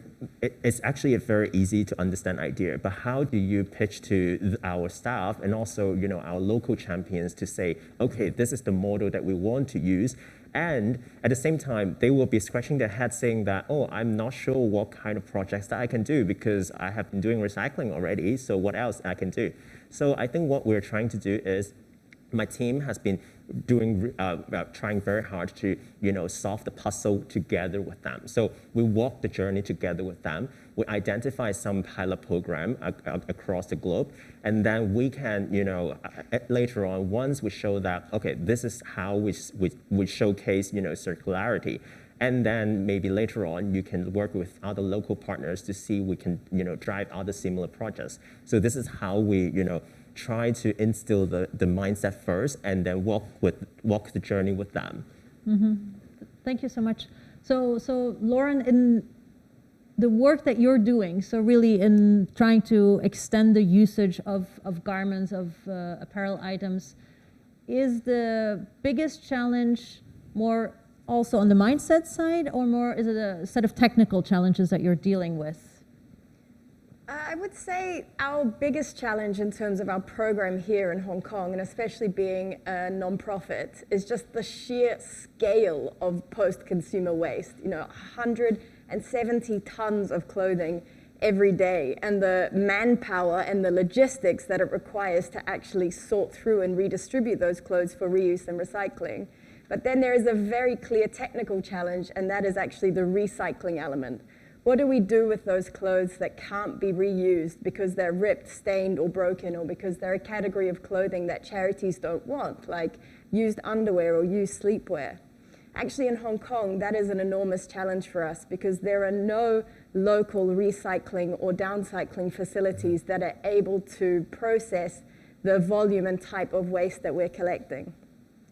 S5: is actually a very easy to understand idea, but how do you pitch to our staff and also our local champions to say, okay, this is the model that we want to use, and at the same time they will be scratching their head saying that, oh, I'm not sure what kind of projects that I can do because I have been doing recycling already, so what else I can do? So I think what we're trying to do is my team has been trying very hard to, solve the puzzle together with them. So we walk the journey together with them. We identify some pilot program across the globe, and then we can, later on, once we show that, okay, this is how we showcase, circularity. And then maybe later on, you can work with other local partners to see we can, drive other similar projects. So this is how we, try to instill the mindset first, and then walk the journey with them.
S3: Mm-hmm. Thank you so much. So Lauren, in the work that you're doing, so really in trying to extend the usage of garments, of apparel items, is the biggest challenge more also on the mindset side, or more is it a set of technical challenges that you're dealing with?
S6: I would say our biggest challenge in terms of our program here in Hong Kong, and especially being a nonprofit, is just the sheer scale of post-consumer waste. 170 tons of clothing every day, and the manpower and the logistics that it requires to actually sort through and redistribute those clothes for reuse and recycling. But then there is a very clear technical challenge, and that is actually the recycling element. What do we do with those clothes that can't be reused because they're ripped, stained, or broken, or because they're a category of clothing that charities don't want, like used underwear or used sleepwear? Actually, in Hong Kong, that is an enormous challenge for us because there are no local recycling or downcycling facilities that are able to process the volume and type of waste that we're collecting.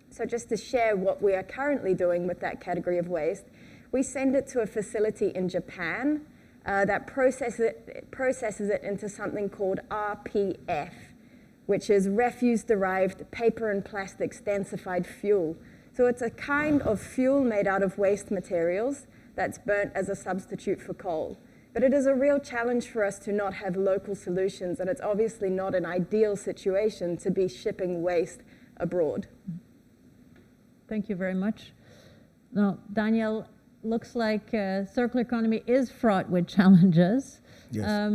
S6: So just to share what we are currently doing with that category of waste, we send it to a facility in Japan that processes it into something called RPF, which is refuse-derived paper and plastic densified fuel. So it's a kind of fuel made out of waste materials that's burnt as a substitute for coal. But it is a real challenge for us to not have local solutions, and it's obviously not an ideal situation to be shipping waste abroad.
S3: Thank you very much. Now, Daniel, looks like circular economy is fraught with challenges.
S7: Yes.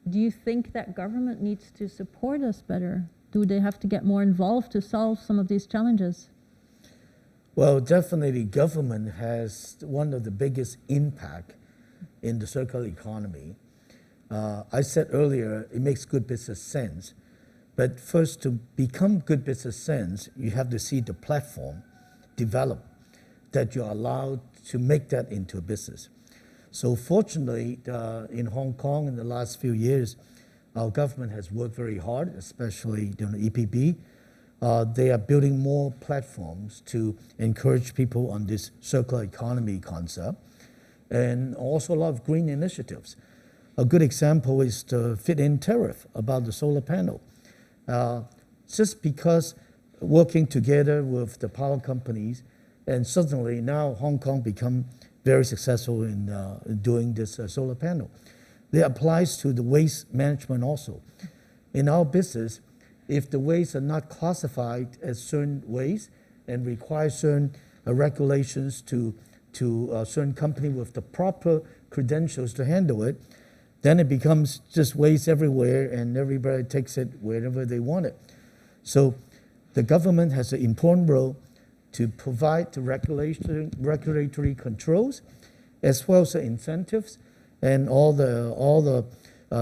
S3: Do you think that government needs to support us better? Do they have to get more involved to solve some of these challenges?
S7: Well, definitely government has one of the biggest impact in the circular economy. I said earlier, it makes good business sense. But first, to become good business sense, you have to see the platform develop that you're allowed to make that into a business. So fortunately, in Hong Kong in the last few years, our government has worked very hard, especially EPB. They are building more platforms to encourage people on this circular economy concept, and also a lot of green initiatives. A good example is the fit-in tariff about the solar panel. Just because working together with the power companies, and suddenly now Hong Kong become very successful in doing this solar panel. It applies to the waste management also. In our business, if the wastes are not classified as certain waste and require certain regulations to a certain company with the proper credentials to handle it, then it becomes just waste everywhere and everybody takes it wherever they want it. So the government has an important role to provide the regulatory controls, as well as the incentives and all the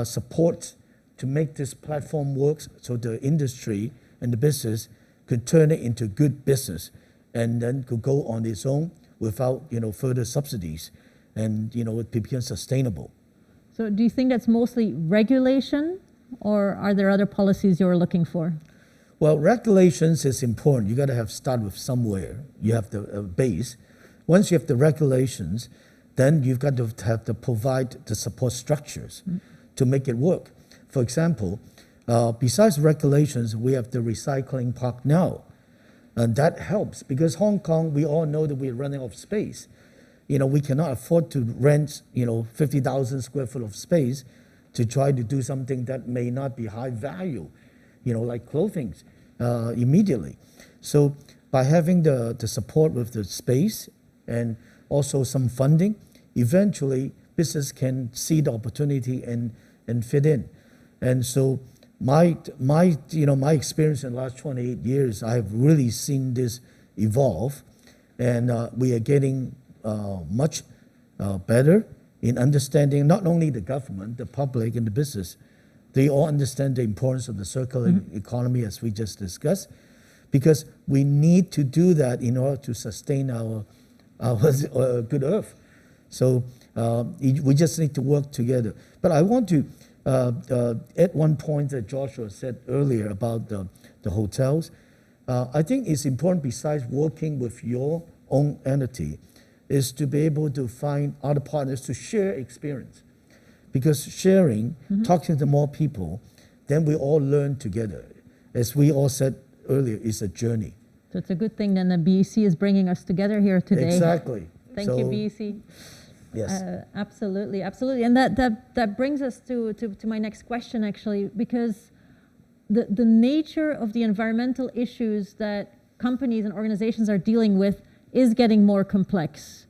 S7: support to make this platform work, so the industry and the business could turn it into good business, and then could go on its own without further subsidies, and it becomes sustainable.
S3: So do you think that's mostly regulation, or are there other policies you're looking for?
S7: Well, regulations is important. You got to start with somewhere. You have the base. Once you have the regulations, then you've got to have to provide the support structures to make it work. For example, besides regulations, we have the recycling park now. And that helps because Hong Kong, we all know that we're running out of space. We cannot afford to rent, 50,000 square foot of space to try to do something that may not be high value, like clothing immediately. So by having the support with the space and also some funding, eventually business can see the opportunity and fit in. And so my experience in the last 28 years, I've really seen this evolve, and we are getting much better in understanding not only the government, the public, and the business. They all understand the importance of the circular economy, as we just discussed, because we need to do that in order to sustain our good Earth. So we just need to work together. But I want to add one point that Joshua said earlier about the hotels. I think it's important, besides working with your own entity, is to be able to find other partners to share experience. Because sharing, talking to more people, then we all learn together. As we all said earlier, it's a journey.
S3: So it's a good thing then the BEC is bringing us together here today.
S7: Exactly.
S3: Thank you, BEC.
S7: Yes.
S3: Absolutely, absolutely. And that brings us to my next question, actually, because the nature of the environmental issues that companies and organizations are dealing with is getting more complex.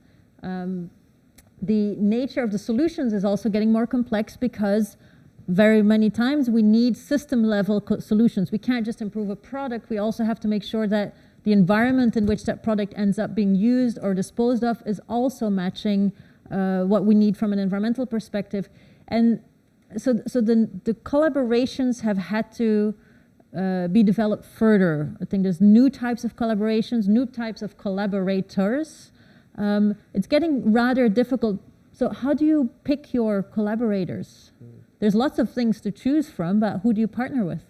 S3: The nature of the solutions is also getting more complex because very many times we need system level solutions. We can't just improve a product. We also have to make sure that the environment in which that product ends up being used or disposed of is also matching what we need from an environmental perspective. And so the collaborations have had to be developed further. I think there's new types of collaborations, new types of collaborators. It's getting rather difficult. So how do you pick your collaborators? There's lots of things to choose from, but who do you partner with?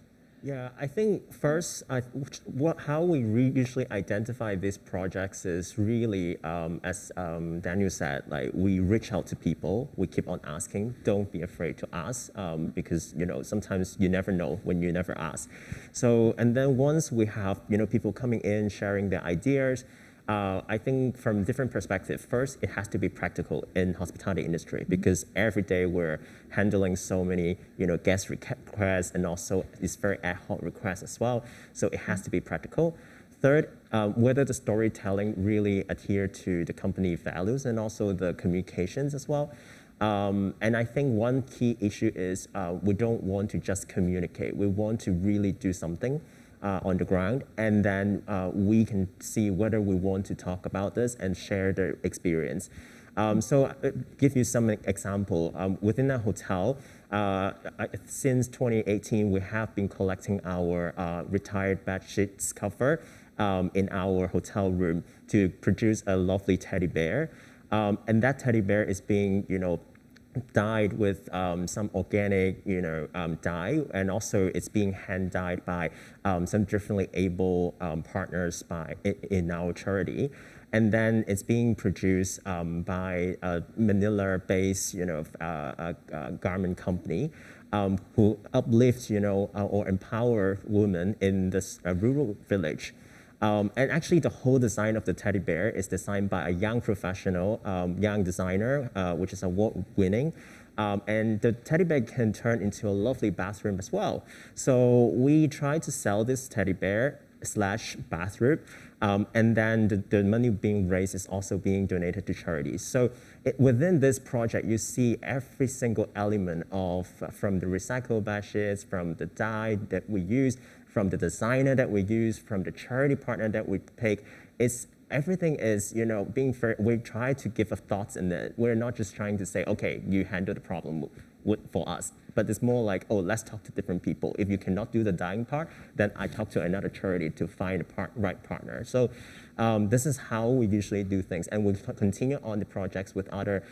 S5: Yeah, I think first, how we usually identify these projects is really, as Daniel said, like we reach out to people, we keep on asking, don't be afraid to ask, because sometimes you never know when you never ask. So, and then once we have people coming in, sharing their ideas, I think from different perspectives, first, it has to be practical in hospitality industry because every day we're handling so many, guest requests and also it's very ad hoc requests as well. So it has to be practical. Third, whether the storytelling really adhere to the company values and also the communications as well. And I think one key issue is we don't want to just communicate. We want to really do something on the ground, and then we can see whether we want to talk about this and share the experience. So I'll give you some example. Within a hotel, since 2018, we have been collecting our retired bed sheets cover in our hotel room to produce a lovely teddy bear. And that teddy bear is being, dyed with some organic, dye, and also it's being hand dyed by some differently able partners in our charity, and then it's being produced by a Manila-based, garment company who uplifts, or empower women in this rural village. And actually, the whole design of the teddy bear is designed by a young professional, young designer, which is award-winning. And the teddy bear can turn into a lovely bathroom as well. So we try to sell this teddy bear / bathroom, and then the money being raised is also being donated to charities. So within this project, you see every single element from the recycled bed sheets, from the dye that we use, from the designer that we use, from the charity partner that we pick. Everything is, being fair. We try to give a thoughts in it. We're not just trying to say, okay, you handle the problem for us. But it's more like, oh, let's talk to different people. If you cannot do the dyeing part, then I talk to another charity to find the right partner. So this is how we usually do things. And we continue on the projects with other,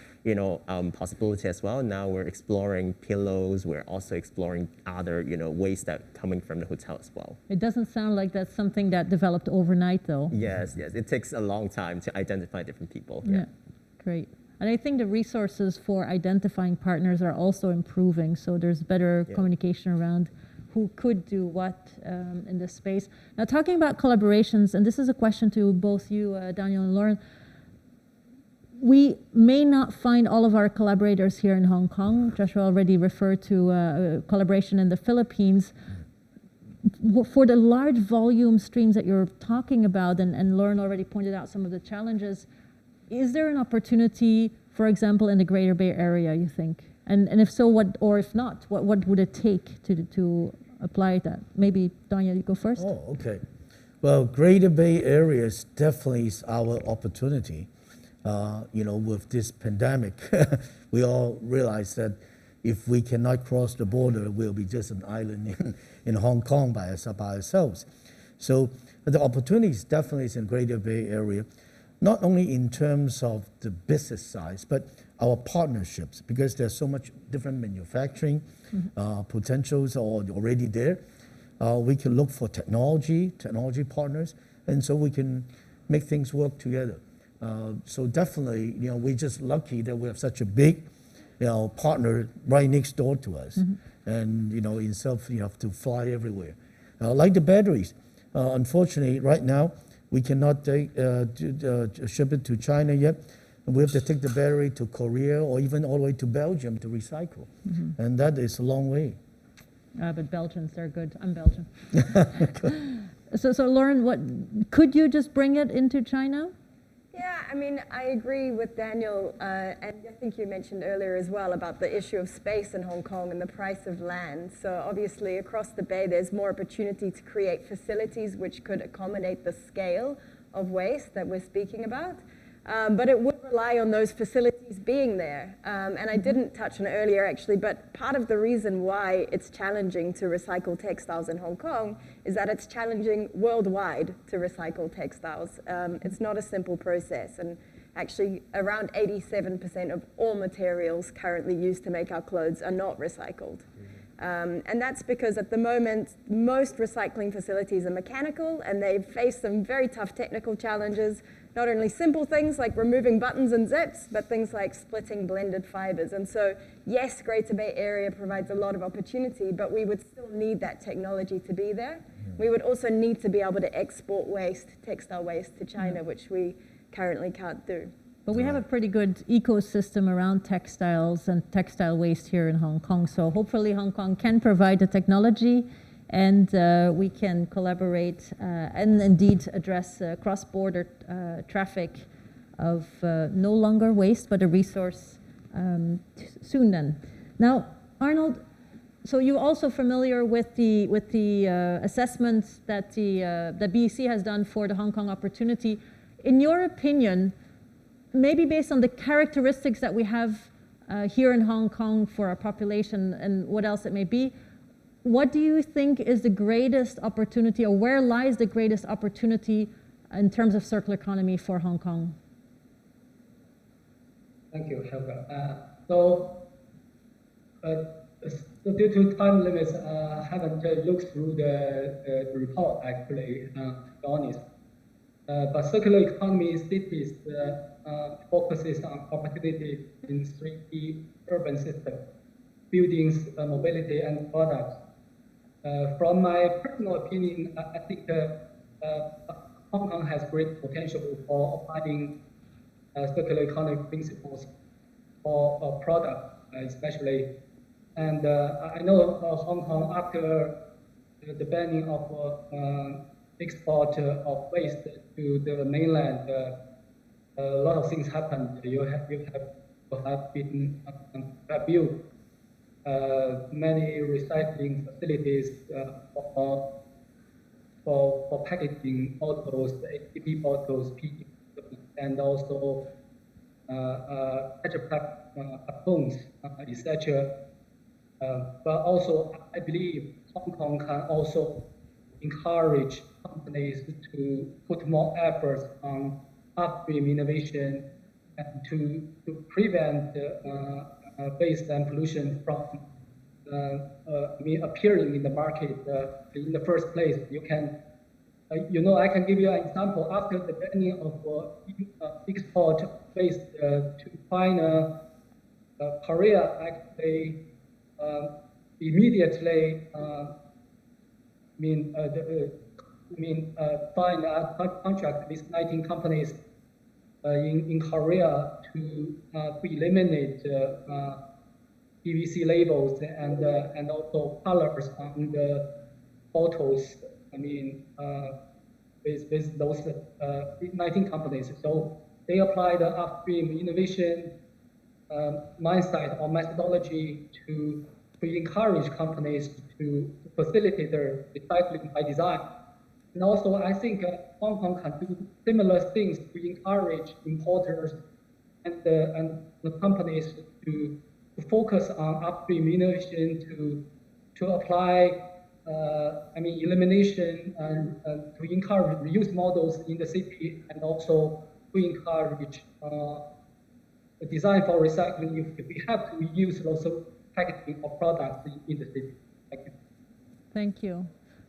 S5: possibilities as well. Now we're exploring pillows. We're also exploring other, waste that coming from the hotel as well.
S3: It doesn't sound like that's something that developed overnight, though.
S5: Yes. It takes a long time to identify different people.
S3: Yeah. Great. And I think the resources for identifying partners are also improving. So there's better communication around who could do what in this space. Now, talking about collaborations, and this is a question to both you, Daniel and Lauren. We may not find all of our collaborators here in Hong Kong. Joshua already referred to a collaboration in the Philippines. For the large volume streams that you're talking about, and Lauren already pointed out some of the challenges, is there an opportunity, for example, in the Greater Bay Area, you think? And if so, what, or if not, what would it take to apply that? Maybe, Daniel, you go first.
S7: Oh, okay. Well, Greater Bay Area is definitely our opportunity. With this pandemic, we all realize that if we cannot cross the border, we'll be just an island in Hong Kong by ourselves. So the opportunities definitely is in Greater Bay Area, not only in terms of the business size, but our partnerships, because there's so much different manufacturing potentials are already there. We can look for technology partners, and so we can make things work together. So definitely, we're just lucky that we have such a big, partner right next door to us. And, instead of you have to fly everywhere. Like the batteries, unfortunately, right now, we cannot ship it to China yet. And we have to take the battery to Korea or even all the way to Belgium to recycle. And that is a long way.
S3: But Belgians, they're good. I'm Belgian. So Lauren, could you just bring it into China?
S6: Yeah, I mean, I agree with Daniel, and I think you mentioned earlier as well about the issue of space in Hong Kong and the price of land. So obviously across the bay, there's more opportunity to create facilities which could accommodate the scale of waste that we're speaking about. But it would rely on those facilities being there. And I didn't touch on it earlier, actually, but part of the reason why it's challenging to recycle textiles in Hong Kong is that it's challenging worldwide to recycle textiles. It's not a simple process. And actually, around 87% of all materials currently used to make our clothes are not recycled. And that's because at the moment, most recycling facilities are mechanical, and they've faced some very tough technical challenges. Not only simple things like removing buttons and zips, but things like splitting blended fibers. And so, yes, Greater Bay Area provides a lot of opportunity, but we would still need that technology to be there. We would also need to be able to export waste, textile waste, to China, which we currently can't do.
S3: But we have a pretty good ecosystem around textiles and textile waste here in Hong Kong. So hopefully Hong Kong can provide the technology, and we can collaborate and indeed address cross-border traffic of no longer waste, but a resource soon then. Now, Arnold, so you're also familiar with the assessments that the BEC has done for the Hong Kong opportunity. In your opinion, maybe based on the characteristics that we have here in Hong Kong for our population and what else it may be, what do you think is the greatest opportunity, or where lies the greatest opportunity in terms of circular economy for Hong Kong?
S4: Thank you, Helga. So due to time limits, I haven't looked through the report, actually, to be honest. But circular economy cities focuses on opportunities in 3 key urban systems: buildings, mobility, and products. From my personal opinion, I think Hong Kong has great potential for applying circular economy principles for products, especially. And I know Hong Kong, after the banning of export of waste to the mainland, a lot of things happened. You have been built many recycling facilities for packaging bottles, HDPE bottles, PE, and also cartons, etc. But also, I believe Hong Kong can also encourage companies to put more efforts on upstream innovation and to prevent waste and pollution from appearing in the market in the first place. You can, I can give you an example. After the banning of export waste to China, Korea actually immediately signed a contract with 19 companies in Korea to eliminate PVC labels and also colors on the bottles. With those 19 companies. So they apply the upstream innovation mindset or methodology to to encourage companies to facilitate their recycling by design. And also, I think Hong Kong can do similar things to encourage importers and the companies to focus on upstream innovation, to apply, elimination and to encourage reuse models in the city, and also to encourage the design for recycling if we have to reuse also packaging of products in the city. Thank you.
S3: Thank you.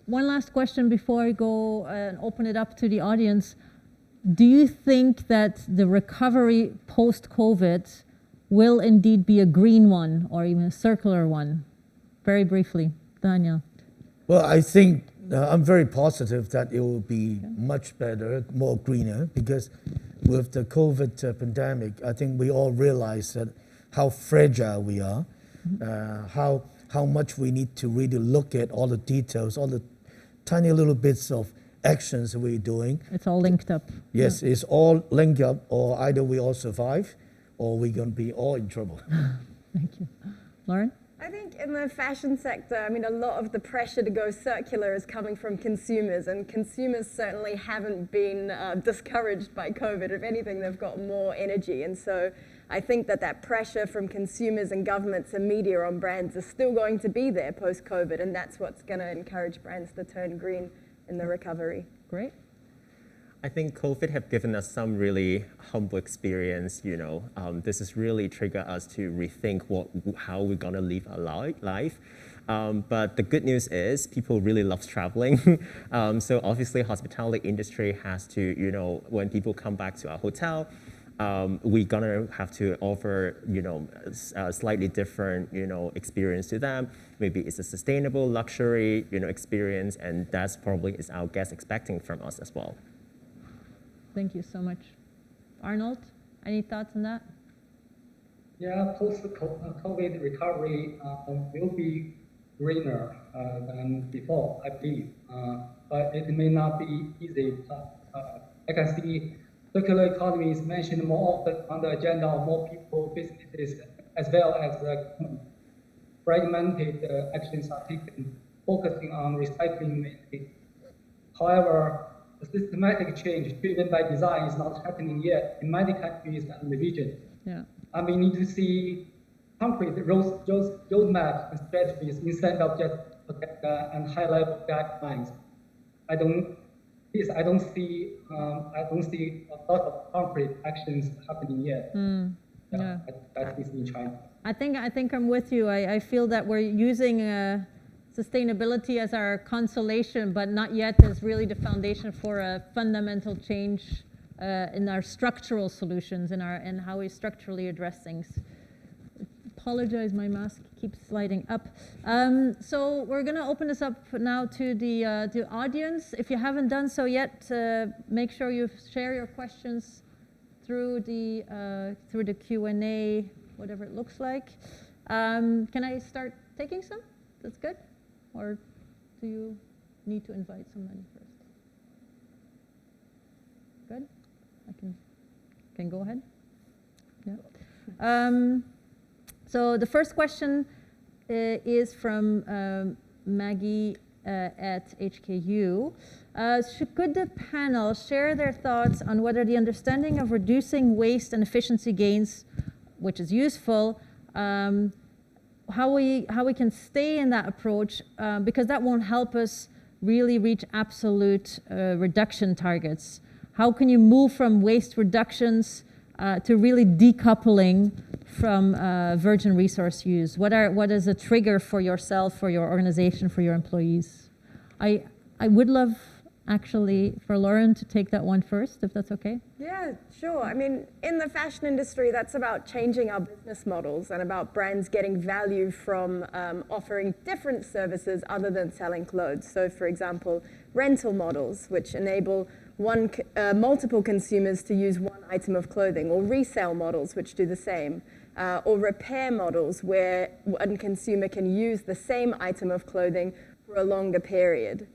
S3: One last question before I go and open it up to the audience. Do you think that the recovery post-COVID will indeed be a green one or even a circular one? Very briefly, Daniel.
S7: Well, I think I'm very positive that it will be much better, more greener, because with the COVID pandemic, I think we all realize that how fragile we are, how much we need to really look at all the details, all the tiny little bits of actions we're doing.
S3: It's all linked up.
S7: Yes, it's all linked up, or either we all survive, or we're going to be all in trouble.
S3: Thank you. Lauren?
S6: I think in the fashion sector, a lot of the pressure to go circular is coming from consumers, and consumers certainly haven't been discouraged by COVID. If anything, they've got more energy. And so I think that pressure from consumers and governments and media on brands is still going to be there post-COVID, and that's what's going to encourage brands to turn green in the recovery.
S3: Great.
S5: I think COVID have given us some really humble experience. This has really triggered us to rethink how we're gonna live our life. But the good news is people really love traveling. So obviously, hospitality industry has to, when people come back to our hotel, we're gonna have to offer, a slightly different, experience to them. Maybe it's a sustainable luxury, experience, and that's probably is our guests expecting from us as well.
S3: Thank you so much. Arnold, any thoughts on that?
S4: Yeah, post-COVID recovery will be greener than before, I believe. But it may not be easy. I can see circular economy is mentioned more often on the agenda of more people, businesses, as well as fragmented actions are taken, focusing on recycling mainly. However, the systematic change driven by design is not happening yet in many countries and regions.
S3: Yeah.
S4: And we need to see concrete roadmaps and strategies instead of just and high-level guidelines. I don't see a lot of concrete actions happening yet.
S3: Yeah.
S4: That is in China.
S3: I think I'm with you. I feel that we're using sustainability as our consolation, but not yet as really the foundation for a fundamental change in our structural solutions, in how we structurally address things. Apologize, my mask keeps sliding up. So we're going to open this up now to the audience. If you haven't done so yet, make sure you share your questions through the Q&A, whatever it looks like. Can I start taking some? That's good. Or do you need to invite somebody first? Good. I can go ahead. Yeah. So the first question is from Maggie at HKU. Could the panel share their thoughts on whether the understanding of reducing waste and efficiency gains, which is useful, how we can stay in that approach, because that won't help us really reach absolute reduction targets. How can you move from waste reductions to really decoupling from virgin resource use? What is a trigger for yourself, for your organization, for your employees? I would love actually for Lauren to take that one first, if that's okay.
S6: Yeah, sure. I mean, in the fashion industry, that's about changing our business models and about brands getting value from offering different services other than selling clothes. So for example, rental models, which enable multiple consumers to use one item of clothing, or resale models, which do the same, or repair models where one consumer can use the same item of clothing for a longer period.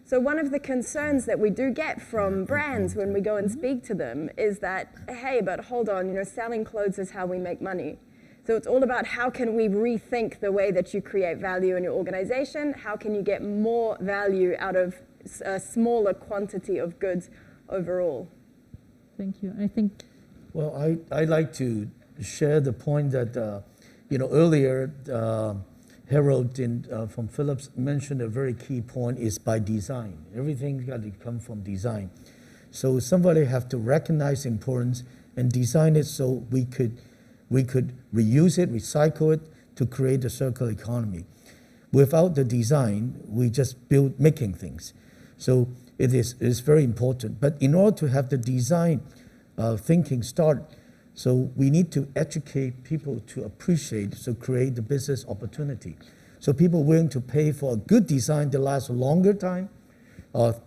S6: So one of the concerns that we do get from brands when we go and speak to them is that, hey, but hold on, selling clothes is how we make money. So it's all about how can we rethink the way that you create value in your organization? How can you get more value out of a smaller quantity of goods overall?
S3: Thank you. I think.
S7: Well, I like to share the point that, earlier Harold from Phillips mentioned a very key point is by design. Everything's got to come from design. So somebody have to recognize importance and design it so we could reuse it, recycle it to create a circular economy. Without the design, we just making things. So it is very important. But in order to have the design thinking start, so we need to educate people to appreciate, so create the business opportunity. So people willing to pay for a good design that lasts a longer time,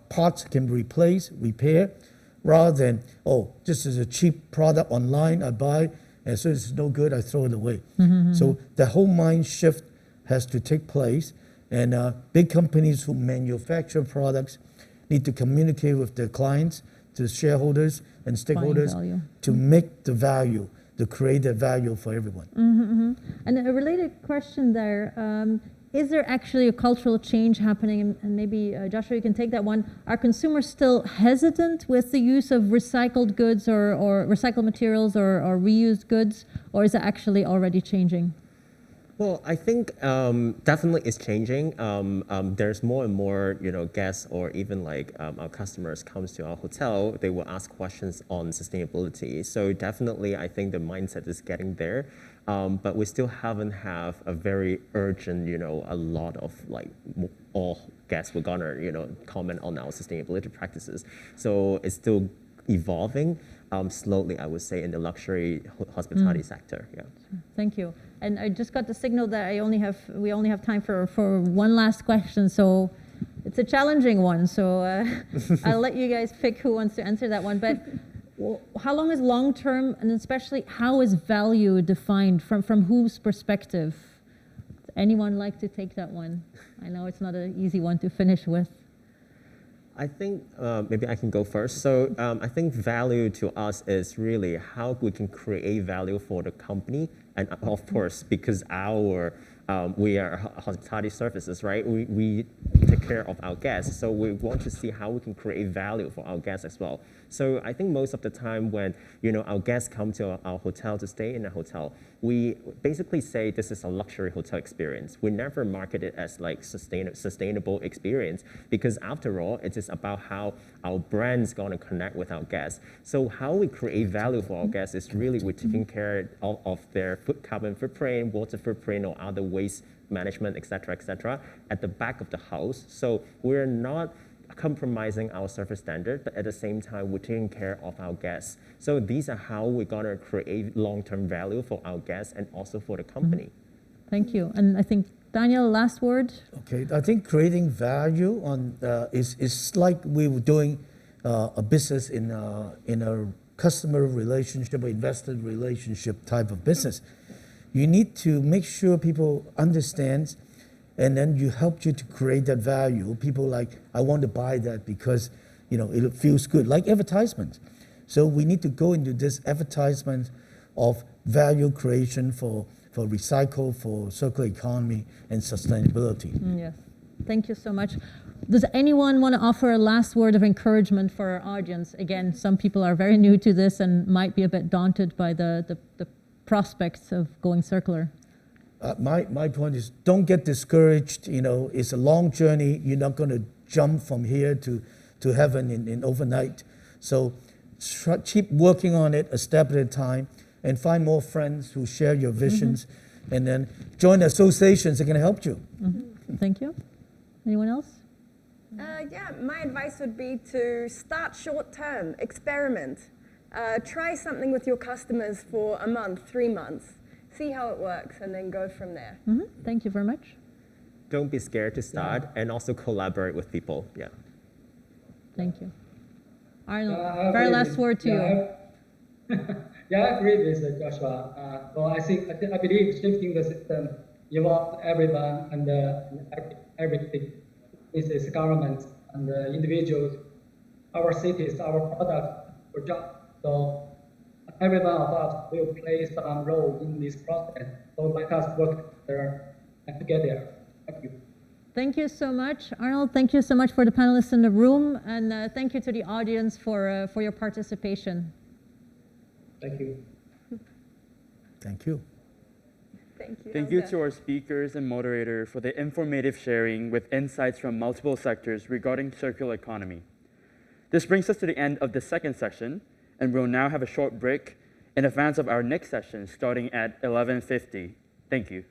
S7: parts can replace, repair, rather than, oh, this is a cheap product online I buy, and so it's no good, I throw it away. So the whole mind shift has to take place, and big companies who manufacture products need to communicate with their clients, to shareholders and stakeholders to make the value, to create the value for everyone.
S3: And a related question there, is there actually a cultural change happening? And maybe Joshua, you can take that one. Are consumers still hesitant with the use of recycled goods or recycled materials or reused goods, or is it actually already changing?
S5: Well, I think definitely it's changing. There's more and more, guests or even like our customers comes to our hotel, they will ask questions on sustainability. So definitely, I think the mindset is getting there, but we still haven't have a very urgent, a lot of like all guests were gonna, comment on our sustainability practices. So it's still evolving slowly, I would say, in the luxury hospitality sector. Yeah.
S3: Thank you. And I just got the signal that we only have time for one last question. So it's a challenging one. So I'll let you guys pick who wants to answer that one. But how long is long term, and especially how is value defined from whose perspective? Anyone like to take that one? I know it's not an easy one to finish with.
S5: I think maybe I can go first. So I think value to us is really how we can create value for the company, and of course, because we are hospitality services, right? We take care of our guests, so we want to see how we can create value for our guests as well. So I think most of the time when our guests come to our hotel to stay in a hotel, we basically say this is a luxury hotel experience. We never market it as like sustainable experience, because after all, it is about how our brand's going to connect with our guests. So how we create value for our guests is really we're taking care of their carbon footprint, water footprint, or other waste management, et cetera, at the back of the house. So we're not compromising our service standard, but at the same time, we're taking care of our guests. So these are how we're gonna create long-term value for our guests and also for the company.
S3: Thank you. And I think, Daniel, last word?
S7: Okay, I think creating value is like we were doing a business in a customer relationship or investor relationship type of business. You need to make sure people understand, and then you help you to create that value. People like, I want to buy that because it feels good, like advertisement. So we need to go into this advertisement of value creation for recycle, for circular economy and sustainability.
S3: Yes, thank you so much. Does anyone want to offer a last word of encouragement for our audience? Again, some people are very new to this and might be a bit daunted by the prospects of going circular.
S7: My point is, don't get discouraged. It's a long journey. You're not going to jump from here to heaven in overnight. So keep working on it a step at a time, and find more friends who share your visions, and then join associations that can help you.
S3: Thank you. Anyone else?
S6: Yeah, my advice would be to start short term, experiment. Try something with your customers for a month, 3 months. See how it works, and then go from there.
S3: Thank you very much.
S5: Don't be scared to start, and also collaborate with people. Yeah.
S3: Thank you. Arnold, very last word to you.
S4: Yeah, I agree with Joshua. So I believe shifting the system involves everyone and everything. This is government and individuals, our cities, our products, our jobs. So every one of us will play some role in this process. So let us work there and together. Thank you.
S3: Thank you so much, Arnold. Thank you so much for the panelists in the room, and thank you to the audience for your participation.
S4: Thank you.
S7: Thank you.
S6: Thank you.
S1: Thank you to our speakers and moderator for the informative sharing with insights from multiple sectors regarding circular economy. This brings us to the end of the second session, and we'll now have a short break in advance of our next session starting at 11:50. Thank you.